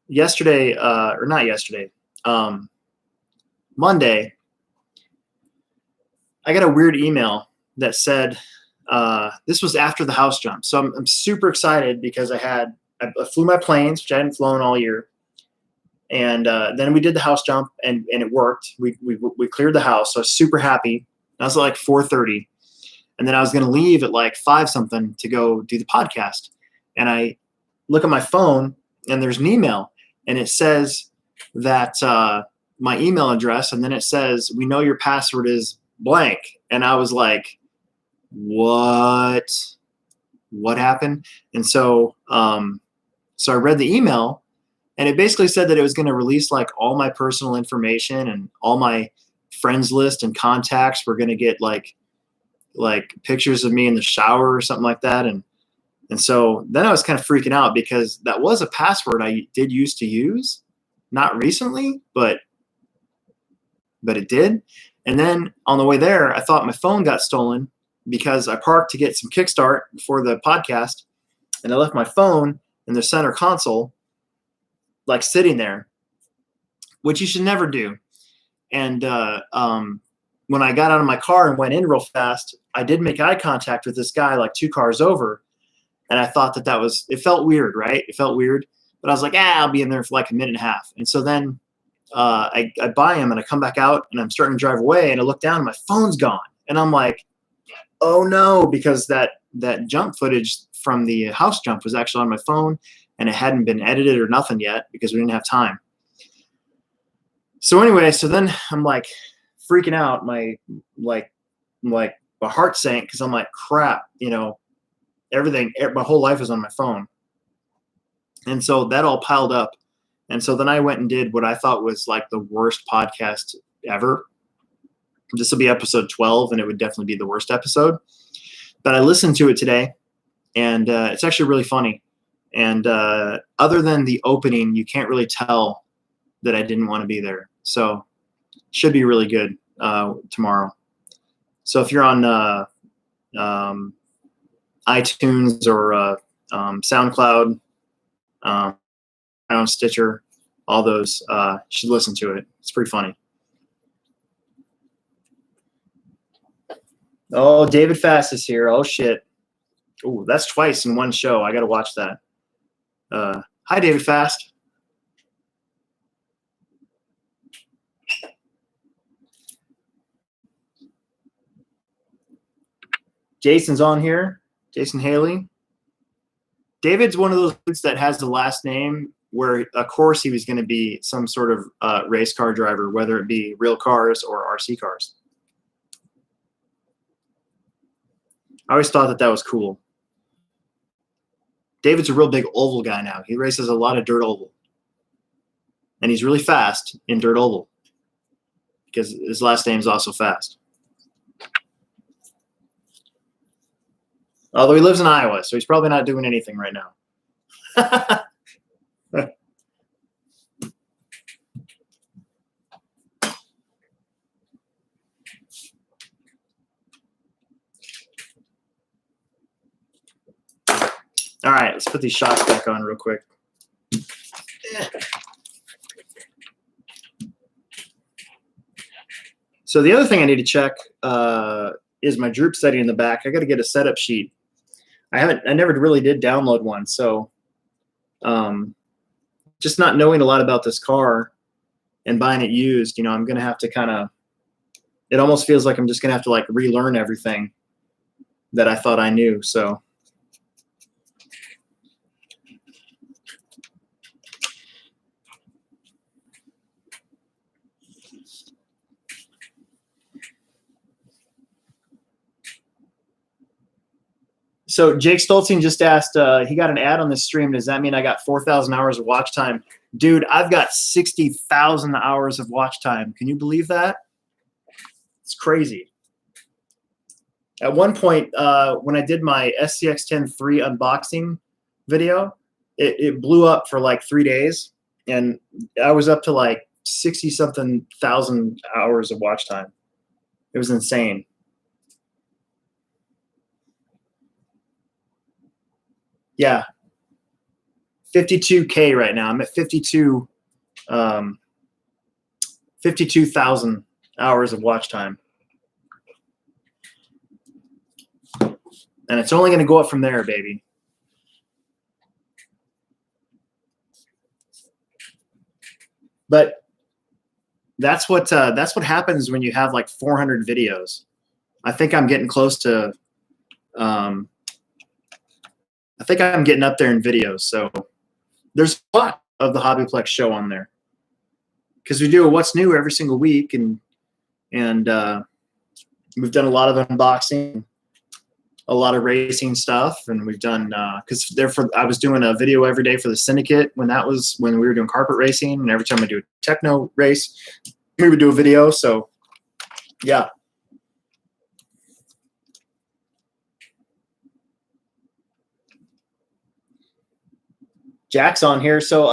yesterday, or not yesterday, Monday, I got a weird email that said, this was after the house jump. So I'm super excited because I flew my planes, which I hadn't flown all year. And then we did the house jump, and it worked. We cleared the house, so I was super happy. That was like 4:30, and then I was going to leave at like 5 something to go do the podcast. And I look at my phone, and there's an email, and it says that my email address, and then it says, "We know your password is blank." And I was like, "What happened?" And so I read the email. And it basically said that it was going to release like all my personal information, and all my friends list and contacts were going to get like pictures of me in the shower or something like that. And so then I was kind of freaking out because that was a password I did used to use, not recently, but it did. And then on the way there, I thought my phone got stolen because I parked to get some kickstart before the podcast, and I left my phone in the center console, like sitting there, which you should never do. And when I got out of my car and went in real fast, I did make eye contact with this guy like 2 cars over. And I thought it felt weird, right? It felt weird. But I was like, I'll be in there for like a minute and a half. And so then I buy him, and I come back out, and I'm starting to drive away, and I look down and my phone's gone. And I'm like, oh no, because that jump footage from the house jump was actually on my phone, and it hadn't been edited or nothing yet because we didn't have time. So anyway, so then I'm like freaking out. My heart sank because I'm like, crap, everything, my whole life is on my phone. And so that all piled up. And so then I went and did what I thought was like the worst podcast ever. This will be episode 12, and it would definitely be the worst episode. But I listened to it today, and it's actually really funny. And other than the opening, you can't really tell that I didn't want to be there. So it should be really good tomorrow. So if you're on iTunes or SoundCloud, Stitcher, all those, you should listen to it. It's pretty funny. Oh, David Fast is here. Oh, shit. Oh, that's twice in one show. I got to watch that. Hi, David Fast. Jason's on here. Jason Haley. David's one of those dudes that has the last name where, of course, he was going to be some sort of race car driver, whether it be real cars or RC cars. I always thought that was cool. David's a real big oval guy now. He races a lot of dirt oval. And he's really fast in dirt oval because his last name is also Fast. Although he lives in Iowa, so he's probably not doing anything right now. All right, let's put these shots back on real quick. So the other thing I need to check is my droop setting in the back. I got to get a setup sheet. I never really did download one. So just not knowing a lot about this car and buying it used, you know, I'm going to have to kind of, it almost feels like I'm just going to have to like relearn everything that I thought I knew. So Jake Stoltzing just asked, he got an ad on this stream. Does that mean I got 4,000 hours of watch time? Dude, I've got 60,000 hours of watch time. Can you believe that? It's crazy. At one point, when I did my SCX-10 3 unboxing video, it blew up for like 3 days. And I was up to like 60-something thousand hours of watch time. It was insane. Yeah, 52K right now. I'm at 52,000 hours of watch time. And it's only going to go up from there, baby. But that's what happens when you have like 400 videos. I think I'm getting close to I think I'm getting up there in videos. So there's a lot of the HobbyPlex show on there because we do a what's new every single week, and we've done a lot of unboxing, a lot of racing stuff, and we've done because I was doing a video every day for the syndicate when we were doing carpet racing, and every time I do a techno race, we would do a video. So yeah. Jack's on here. So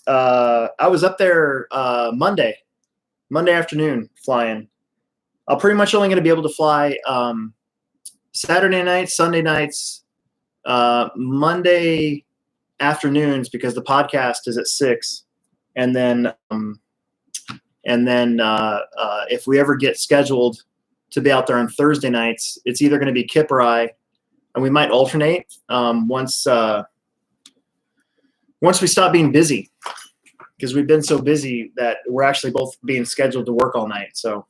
I was up there Monday afternoon flying. I'm pretty much only going to be able to fly Saturday nights, Sunday nights, Monday afternoons because the podcast is at 6, and then if we ever get scheduled to be out there on Thursday nights, it's either going to be Kip or I, and we might alternate once we stop being busy, because we've been so busy that we're actually both being scheduled to work all night. So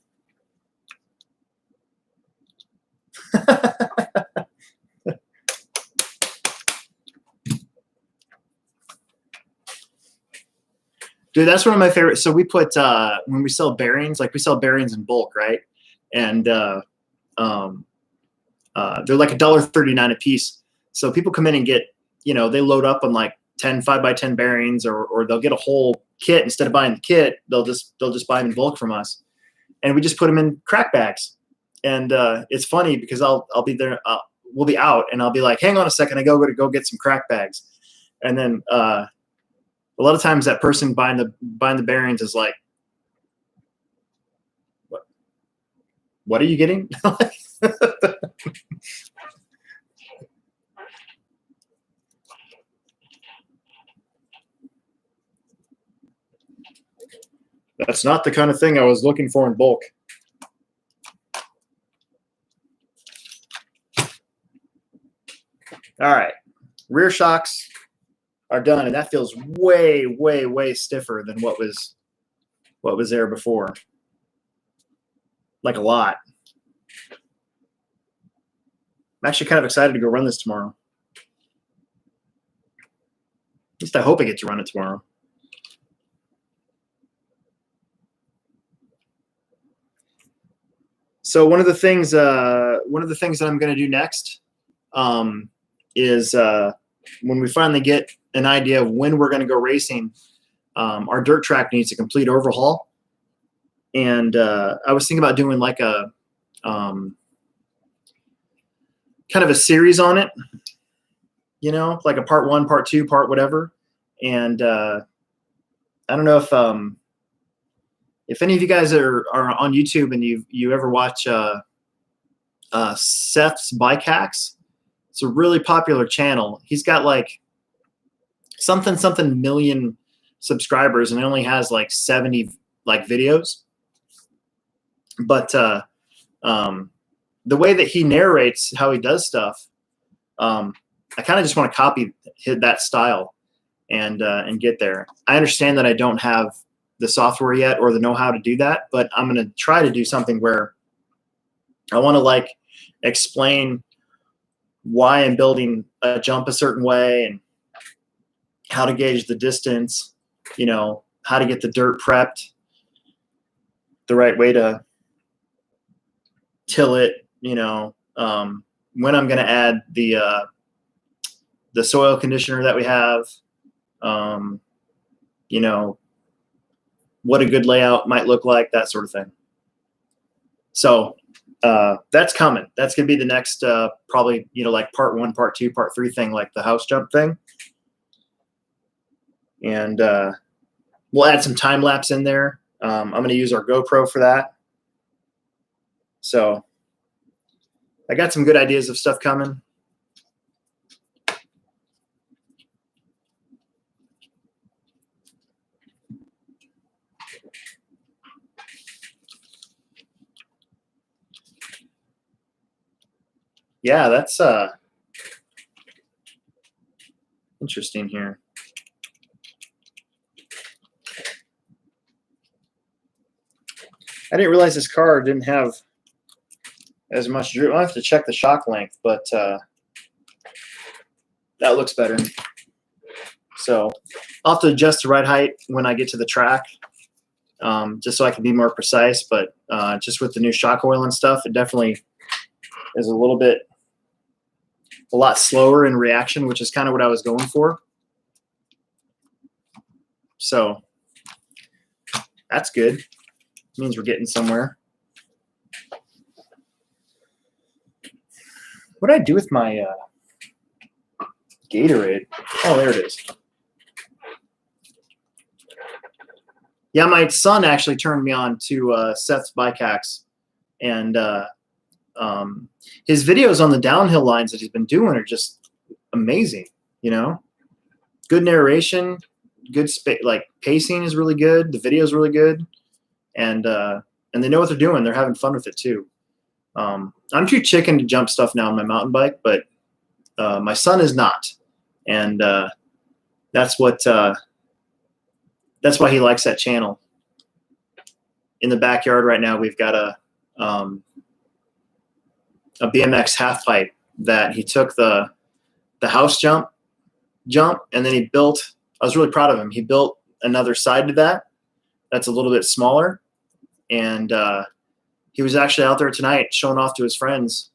dude, that's one of my favorites. So we put when we sell bearings, like we sell bearings in bulk, right? And they're like $1.39 a piece. So people come in and get, you know, they load up on like 10 5x10 bearings, or they'll get a whole kit. Instead of buying the kit, they'll just buy them in bulk from us, and we just put them in crack bags. And it's funny because I'll be there, we'll be out, and I'll be like, hang on a second, I go get some crack bags, and then a lot of times that person buying the bearings is like, what are you getting? That's not the kind of thing I was looking for in bulk. All right, rear shocks are done, and that feels way, way, way stiffer than what was there before. Like a lot. I'm actually kind of excited to go run this tomorrow. At least I hope I get to run it tomorrow. So one of the things that I'm going to do next is when we finally get an idea of when we're going to go racing, our dirt track needs a complete overhaul. And I was thinking about doing like a kind of a series on it, you know, like a part 1, part 2, part whatever. And I don't know if any of you guys are on YouTube and you ever watch Seth's Bike Hacks. It's a really popular channel. He's got like something million subscribers and it only has like 70 like videos. But the way that he narrates how he does stuff, I kind of just want to copy that style and get there. I understand that I don't have the software yet or the know-how to do that, but I'm going to try to do something where I want to like explain why I'm building a jump a certain way and how to gauge the distance, you know, how to get the dirt prepped, the right way to till it, you know, when I'm going to add the soil conditioner that we have, you know, what a good layout might look like, that sort of thing. So that's coming. That's going to be the next probably, you know, like part 1, part 2, part 3 thing, like the house jump thing. And we'll add some time lapse in there. I'm going to use our GoPro for that. So I got some good ideas of stuff coming. Yeah, that's interesting here. I didn't realize this car didn't have as much droop. I'll have to check the shock length, but that looks better. So I'll have to adjust the ride height when I get to the track, just so I can be more precise. But just with the new shock oil and stuff, it definitely is a lot slower in reaction, which is kind of what I was going for. So that's good. Means we're getting somewhere. What did I do with my Gatorade? Oh, there it is. Yeah, my son actually turned me on to Seth's Bike Hacks, and his videos on the downhill lines that he's been doing are just amazing. You know, good narration, good like pacing is really good. The video is really good, and they know what they're doing. They're having fun with it too. I'm too chicken to jump stuff now on my mountain bike, but my son is not, and that's why he likes that channel. In the backyard right now, we've got a BMX half pipe that he took the house jump, and then he built. I was really proud of him. He built another side to that that's a little bit smaller, and he was actually out there tonight showing off to his friends,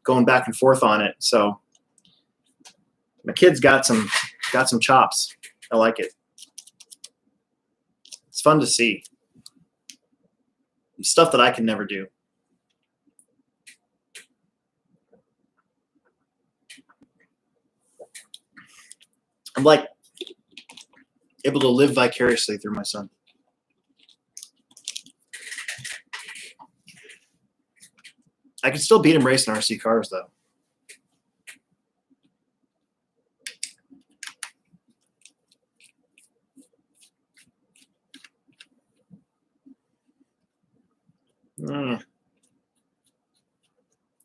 going back and forth on it. So my kid's got some chops. I like it. It's fun to see. Stuff that I can never do. I'm like able to live vicariously through my son. I can still beat him racing RC cars, though.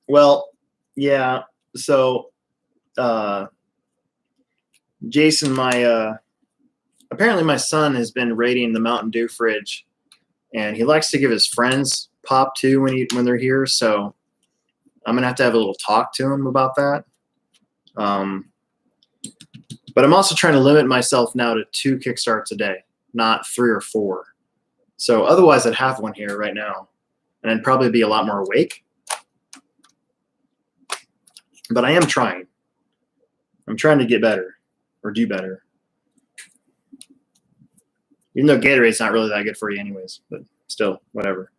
Well, yeah. So, Jason, apparently my son has been raiding the Mountain Dew fridge, and he likes to give his friends pop too when they're here. So I'm gonna have to have a little talk to him about that. But I'm also trying to limit myself now to 2 kickstarts a day, not 3 or 4. So otherwise, I'd have one here right now, and I'd probably be a lot more awake. But I am trying. I'm trying to get better or do better. Even though Gatorade's not really that good for you anyways, but still, whatever.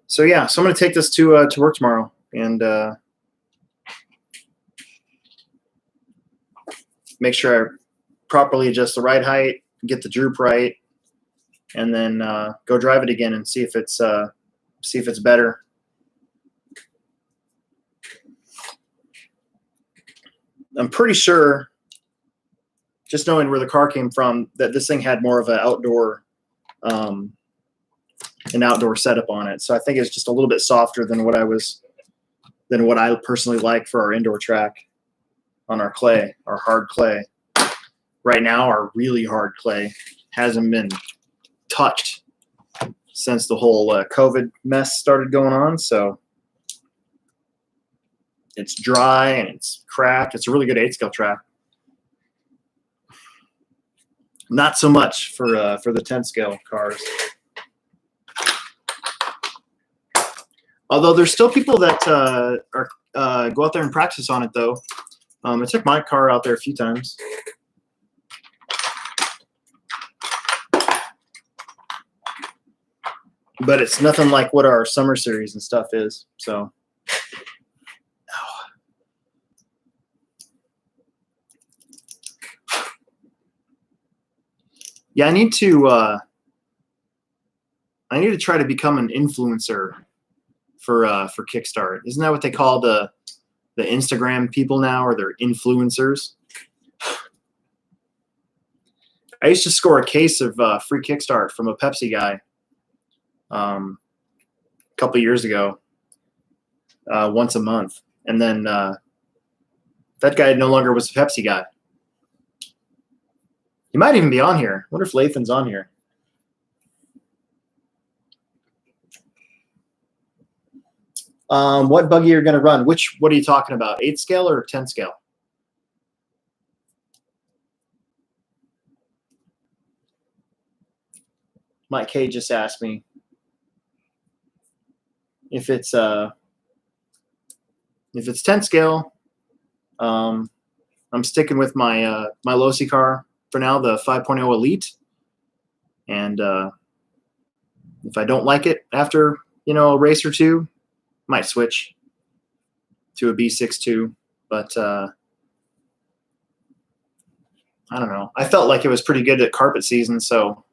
So yeah, so I'm going to take this to work tomorrow and make sure I properly adjust the ride height, get the droop right, and then go drive it again and see if it's see if it's better. I'm pretty sure, just knowing where the car came from, that this thing had more of an outdoor setup on it. So I think it's just a little bit softer than what I personally like for our indoor track on our clay, our hard clay. Right now, our really hard clay hasn't been touched since the whole COVID mess started going on. So it's dry and it's cracked. It's a really good 8-scale track. Not so much for the 10-scale cars. Although there's still people that go out there and practice on it, though. I took my car out there a few times. But it's nothing like what our summer series and stuff is. So, yeah, I need to try to become an influencer for Kickstart. Isn't that what they call the Instagram people now, or they're influencers? I used to score a case of free Kickstart from a Pepsi guy a couple years ago, once a month, and then that guy no longer was a Pepsi guy. He might even be on here. I wonder if Lathan's on here. What buggy you're going to run? What are you talking about? 8-scale or 10-scale? Mike K just asked me if it's 10-scale. I'm sticking with my my Losi car for now, the 5.0 Elite. And if I don't like it after a race or two, might switch to a B62. But I don't know. I felt like it was pretty good at carpet season, so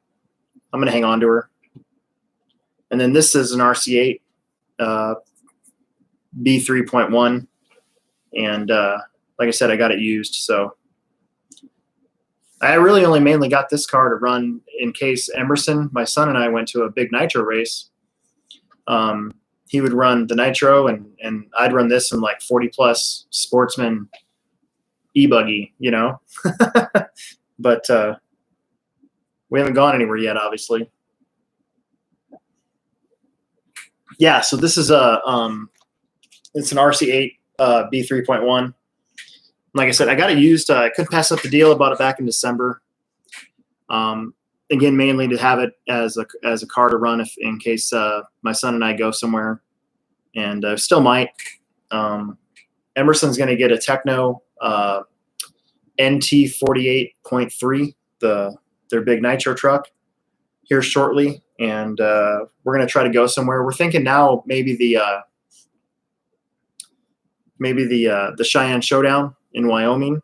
I'm going to hang on to her. And then this is an RC8 B3.1. And like I said, I got it used. So I really only mainly got this car to run in case Emerson, my son, and I went to a big nitro race. He would run the nitro, and I'd run this in like 40+ sportsman e-buggy, But we haven't gone anywhere yet, obviously. Yeah, so this is it's an RC8 B3.1. Like I said, I got it used. I couldn't pass up the deal. I bought it back in December. Again, mainly to have it as a car to run in case my son and I go somewhere, and still might. Emerson's going to get a Techno NT 48.3, their big nitro truck, here shortly, and we're going to try to go somewhere. We're thinking now maybe the Cheyenne Showdown in Wyoming.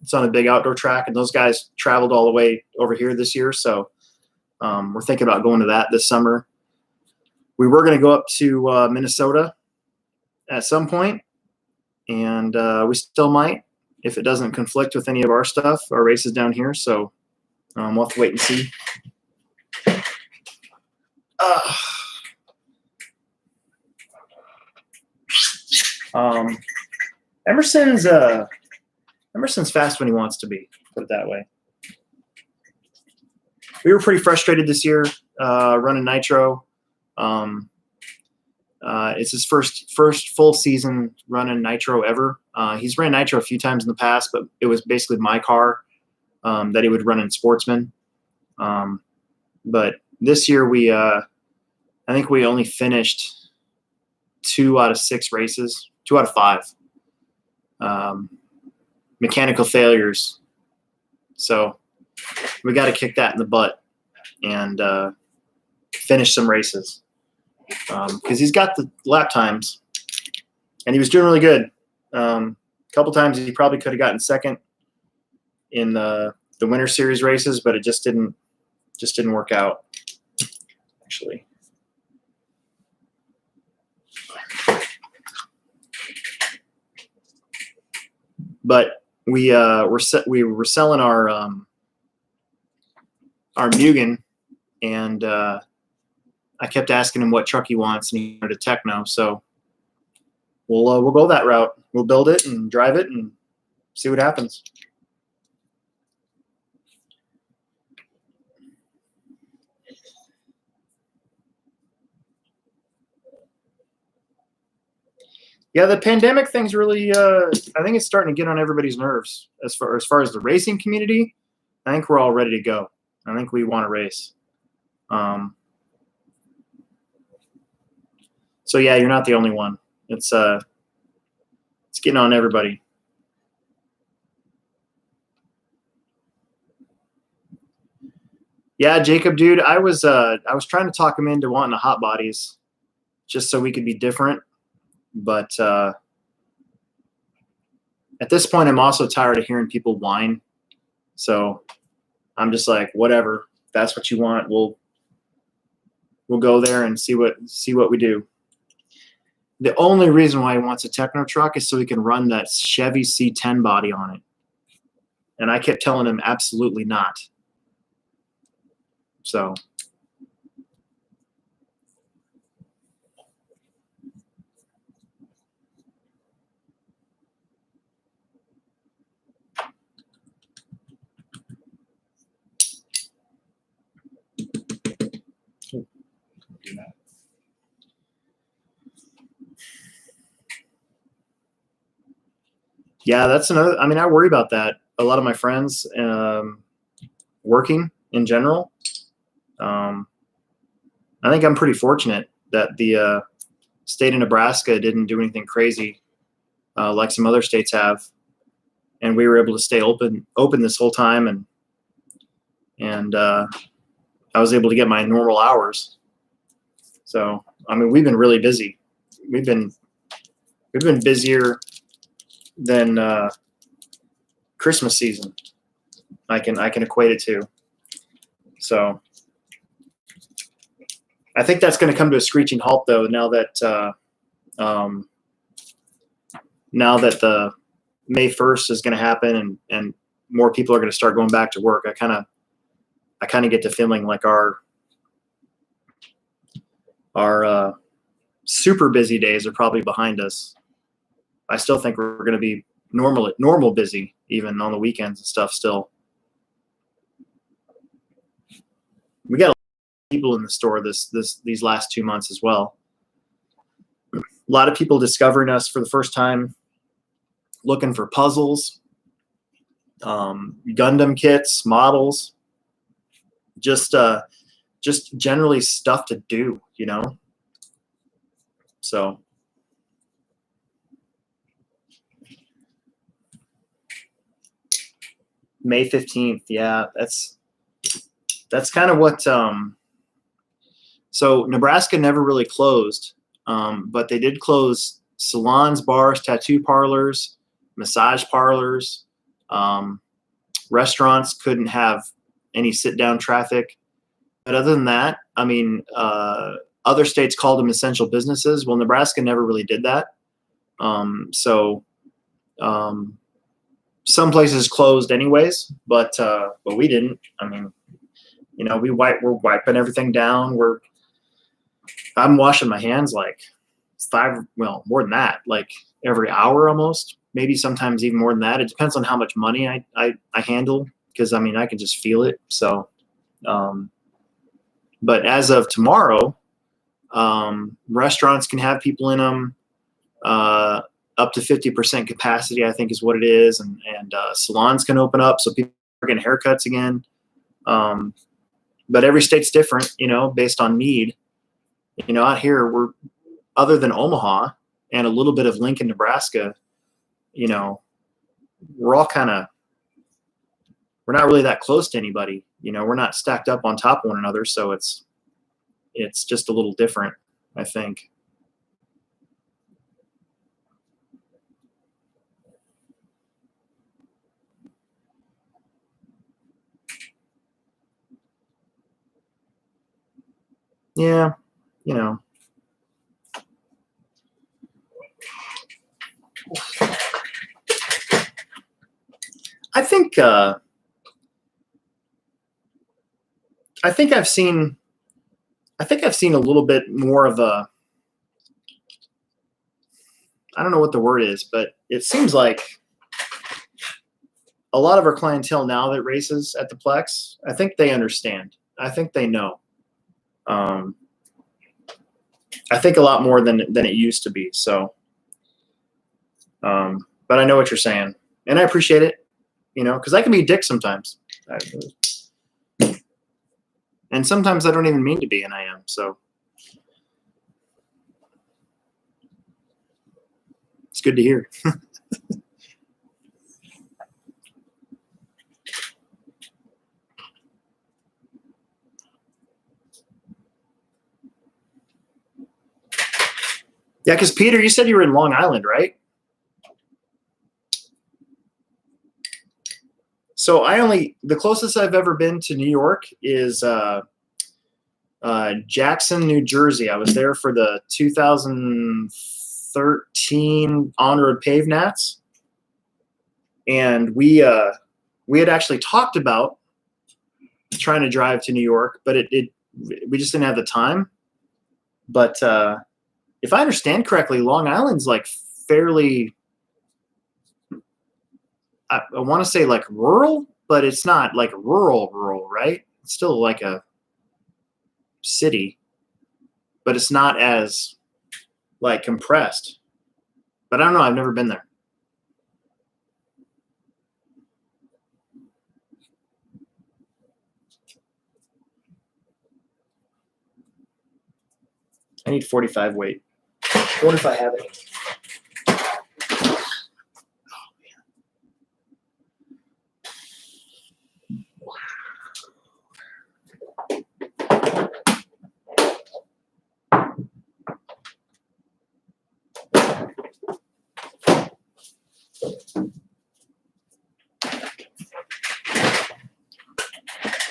It's on a big outdoor track, and those guys traveled all the way over here this year. So we're thinking about going to that this summer. We were going to go up to Minnesota at some point, and we still might if it doesn't conflict with any of our stuff, our races down here. So we'll have to wait and see. Emerson's fast when he wants to be, put it that way. We were pretty frustrated this year running nitro. It's his first full season running nitro ever. He's ran nitro a few times in the past, but it was basically my car that he would run in Sportsman. But this year I think we only finished 2 out of 6 races, 2 out of 5. Mechanical failures. So we got to kick that in the butt and finish some races because he's got the lap times and he was doing really good. A couple times he probably could have gotten second in the Winter Series races, but it just didn't work out, actually. But we were selling our Mugen, and I kept asking him what truck he wants, and he wanted a Techno. So we'll go that route. We'll build it and drive it and see what happens. Yeah, the pandemic thing's really, I think it's starting to get on everybody's nerves. As far as the racing community, I think we're all ready to go. I think we want to race. So yeah, you're not the only one. It's getting on everybody. Yeah, Jacob, dude, I was trying to talk him into wanting the hot bodies, just so we could be different. But at this point, I'm also tired of hearing people whine. So I'm just like, whatever. If that's what you want, we'll go there and see what we do. The only reason why he wants a Techno truck is so he can run that Chevy C10 body on it. And I kept telling him absolutely not. So yeah, that's another. I mean, I worry about that. A lot of my friends working in general. I think I'm pretty fortunate that the state of Nebraska didn't do anything crazy like some other states have, and we were able to stay open this whole time, and I was able to get my normal hours. So I mean, we've been really busy. We've been busier than Christmas season. I can equate it to. So I think that's going to come to a screeching halt, though. Now that the May 1st is going to happen, and more people are going to start going back to work. I kind of get the feeling like our super busy days are probably behind us. I still think we're going to be normal busy, even on the weekends and stuff. Still, we got a lot of people in the store these last 2 months as well. A lot of people discovering us for the first time, looking for puzzles, Gundam kits, models, just generally stuff to do, you know. So May 15th, yeah, that's kind of what. So Nebraska never really closed, but they did close salons, bars, tattoo parlors, massage parlors. Restaurants couldn't have any sit-down traffic. But other than that, I mean, other states called them essential businesses. Well, Nebraska never really did that. Some places closed anyways, but we didn't. I mean, you know, we're wiping everything down. I'm washing my hands like more than that, like every hour almost, maybe sometimes even more than that. It depends on how much money I handle, because I mean, I can just feel it. So, but as of tomorrow, restaurants can have people in them up to 50% capacity, I think is what it is, and salons can open up, so people are getting haircuts again. But every state's different, you know, based on need. You know, out here, we're, other than Omaha and a little bit of Lincoln, Nebraska, you know, we're all we're not really that close to anybody. You know, we're not stacked up on top of one another, so it's just a little different, I think. Yeah, you know. I think I've seen a little bit more of a, I don't know what the word is, but it seems like a lot of our clientele now that races at the Plex, I think they understand. I think they know. I think a lot more than it used to be. So, but I know what you're saying, and I appreciate it. You know, because I can be a dick sometimes, and sometimes I don't even mean to be, and I am. So it's good to hear. Yeah, because Peter, you said you were in Long Island, right? So the closest I've ever been to New York is Jackson, New Jersey. I was there for the 2013 on-road pave nats, and we had actually talked about trying to drive to New York, but we just didn't have the time. But if I understand correctly, Long Island's like fairly, I want to say like rural, but it's not like rural, right? It's still like a city, but it's not as like compressed. But I don't know. I've never been there. I need 45 weight. I wonder if I have it.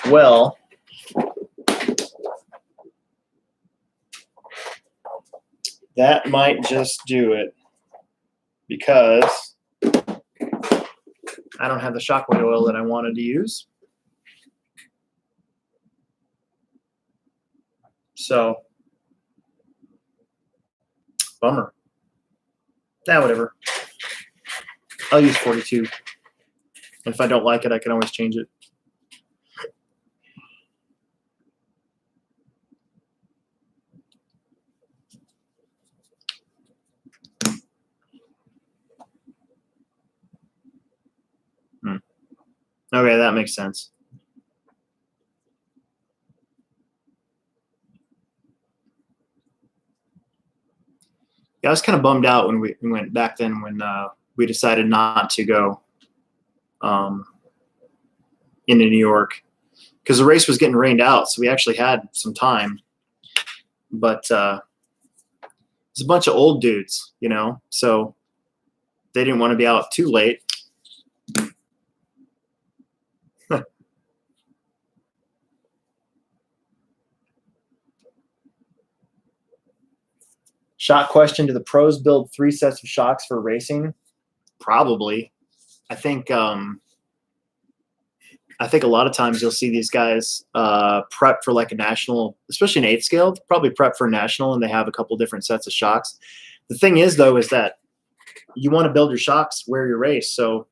Well, that might just do it because I don't have the shockwave oil that I wanted to use. So, bummer. Nah, whatever. I'll use 42. And if I don't like it, I can always change it. Okay, that makes sense. Yeah, I was kind of bummed out when we went back then when we decided not to go into New York because the race was getting rained out, so we actually had some time. But it's a bunch of old dudes, you know, so they didn't want to be out too late. Shock question: do the pros build 3 sets of shocks for racing? Probably. I think a lot of times you'll see these guys prep for like a national, especially an 8th scale, probably prep for a national, and they have a couple different sets of shocks. The thing is, though, is that you want to build your shocks where you race. So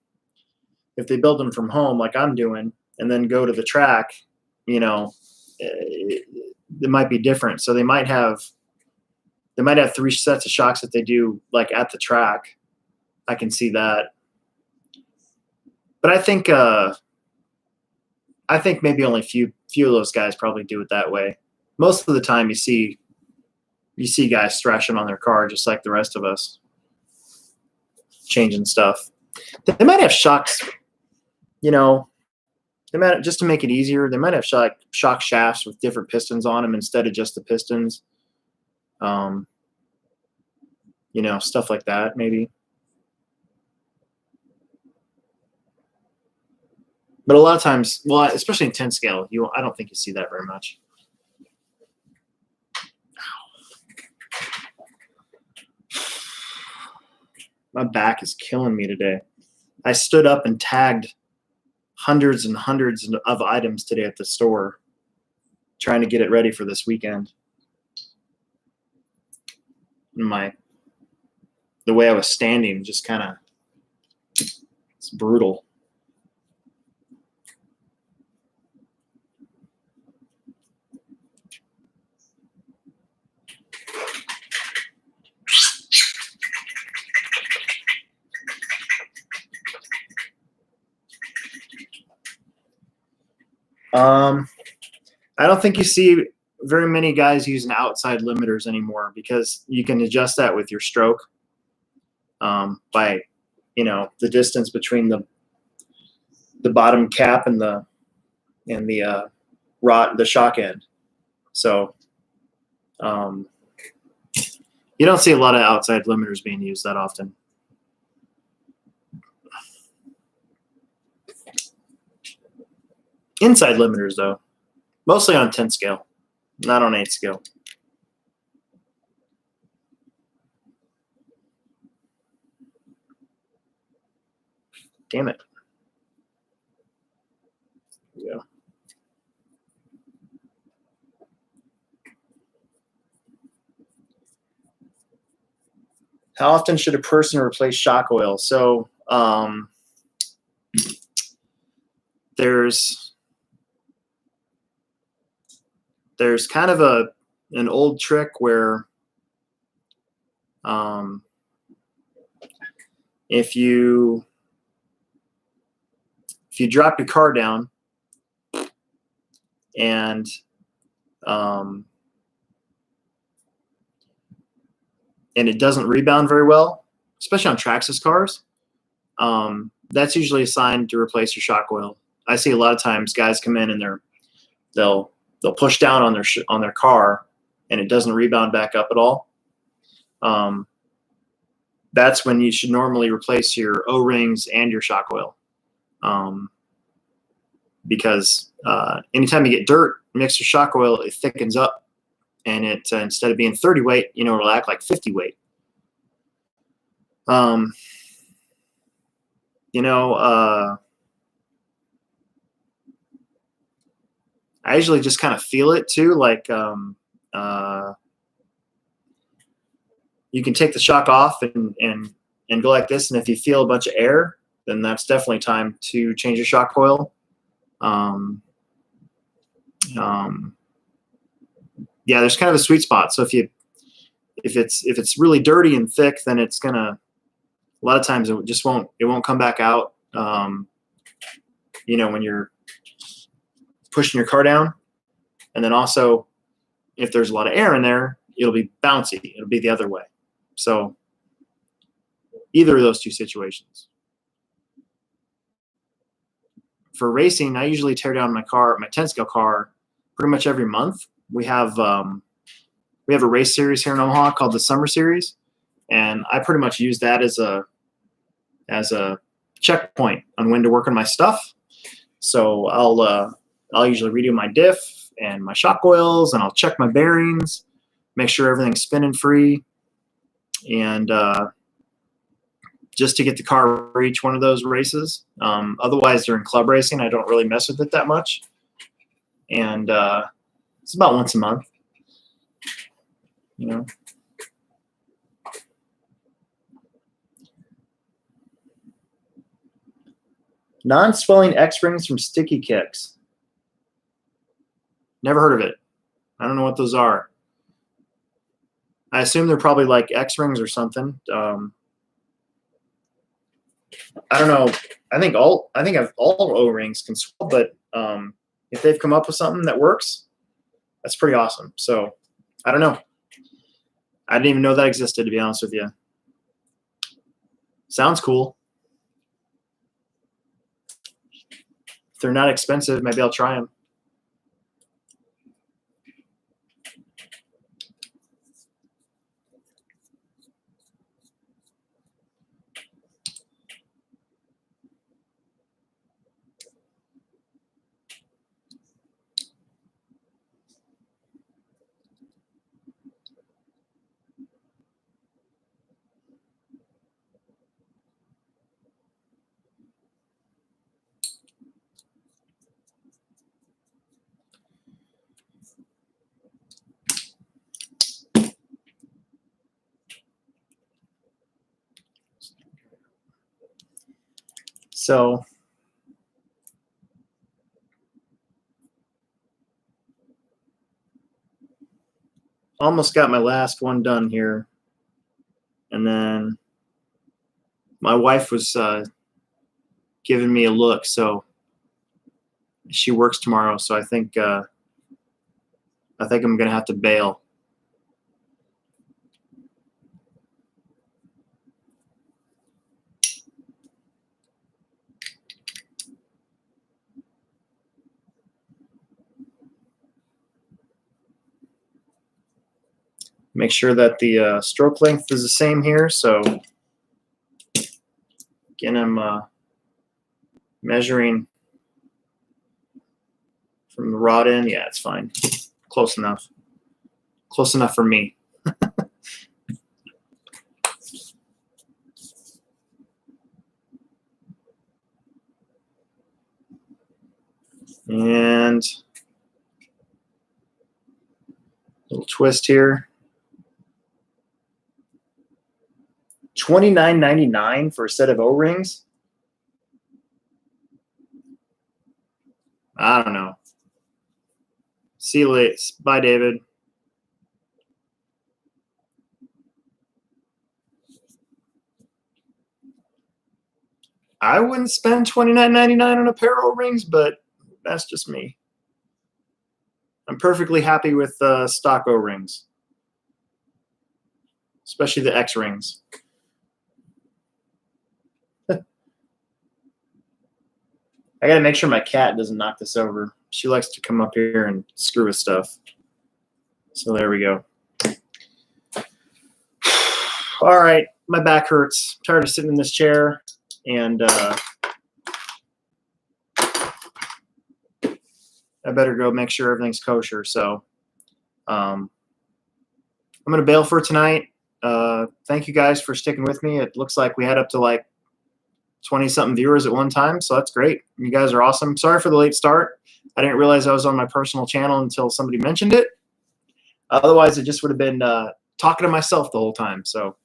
if they build them from home, like I'm doing, and then go to the track, you know, it might be different. So they might have 3 sets of shocks that they do like at the track. I can see that. But I think maybe only few of those guys probably do it that way. Most of the time you see guys thrashing on their car just like the rest of us, changing stuff. They might have shocks, you know, they might, just to make it easier, they might have shock shafts with different pistons on them instead of just the pistons. You know, stuff like that maybe. But a lot of times, well, especially in 10 scale, I don't think you see that very much. My back is killing me today. I stood up and tagged hundreds and hundreds of items today at the store, trying to get it ready for this weekend. And the way I was standing just kind of, it's brutal. I don't think you see very many guys using outside limiters anymore, because you can adjust that with your stroke by, the distance between the bottom cap and the rod, the shock end. So you don't see a lot of outside limiters being used that often. Inside limiters, though, mostly on 10 scale, not on 8 scale. Damn it. There we go. How often should a person replace shock oil? So there's kind of an old trick where if you drop your car down and it doesn't rebound very well, especially on Traxxas cars, that's usually a sign to replace your shock oil. I see a lot of times guys come in and they'll push down on their car and it doesn't rebound back up at all. That's when you should normally replace your O-rings and your shock oil, because anytime you get dirt mixed with shock oil, it thickens up, and it instead of being 30 weight, it'll act like 50 weight. I usually just kind of feel it too. Like you can take the shock off and go like this, and if you feel a bunch of air, then that's definitely time to change your shock oil. Yeah, there's kind of a sweet spot. So if it's really dirty and thick, then it's gonna, a lot of times it won't come back out. When you're pushing your car down, and then also if there's a lot of air in there, it'll be bouncy. It'll be the other way. So either of those two situations. For racing, I usually tear down my 10 scale car, pretty much every month. We have a race series here in Omaha called the Summer Series, and I pretty much use that as a checkpoint on when to work on my stuff. So I'll usually redo my diff and my shock oils, and I'll check my bearings, make sure everything's spinning free, and just to get the car for each one of those races. Otherwise, during club racing, I don't really mess with it that much, and it's about once a month. Non-swelling X-rings from sticky kicks. Never heard of it. I don't know what those are. I assume they're probably like X-rings or something. I don't know. I think all O-rings can swell, but if they've come up with something that works, that's pretty awesome. So I don't know. I didn't even know that existed, to be honest with you. Sounds cool. If they're not expensive, maybe I'll try them. So almost got my last one done here. And then my wife was giving me a look, so she works tomorrow, so I think I'm gonna have to bail. Make sure that the stroke length is the same here. So again, I'm measuring from the rod end. Yeah, it's fine. Close enough. Close enough for me. And little twist here. $29.99 for a set of O-rings. I don't know. See you later. Bye, David. I wouldn't spend $29.99 on a pair of O-rings, but that's just me. I'm perfectly happy with stock O-rings, especially the X rings. I got to make sure my cat doesn't knock this over. She likes to come up here and screw with stuff. So there we go. All right, my back hurts. I'm tired of sitting in this chair, and I better go make sure everything's kosher. So I'm going to bail for tonight. Thank you guys for sticking with me. It looks like we had up to like 20-something viewers at one time, so that's great. You guys are awesome. Sorry for the late start. I didn't realize I was on my personal channel until somebody mentioned it. Otherwise, it just would have been talking to myself the whole time. So,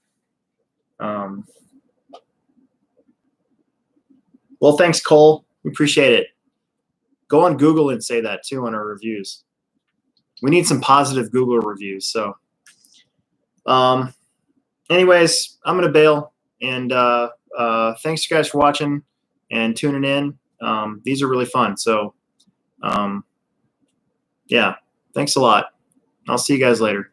well, thanks, Cole. We appreciate it. Go on Google and say that too on our reviews. We need some positive Google reviews. So, anyways, I'm gonna bail, and thanks you guys for watching and tuning in. These are really fun. So, yeah, thanks a lot. I'll see you guys later.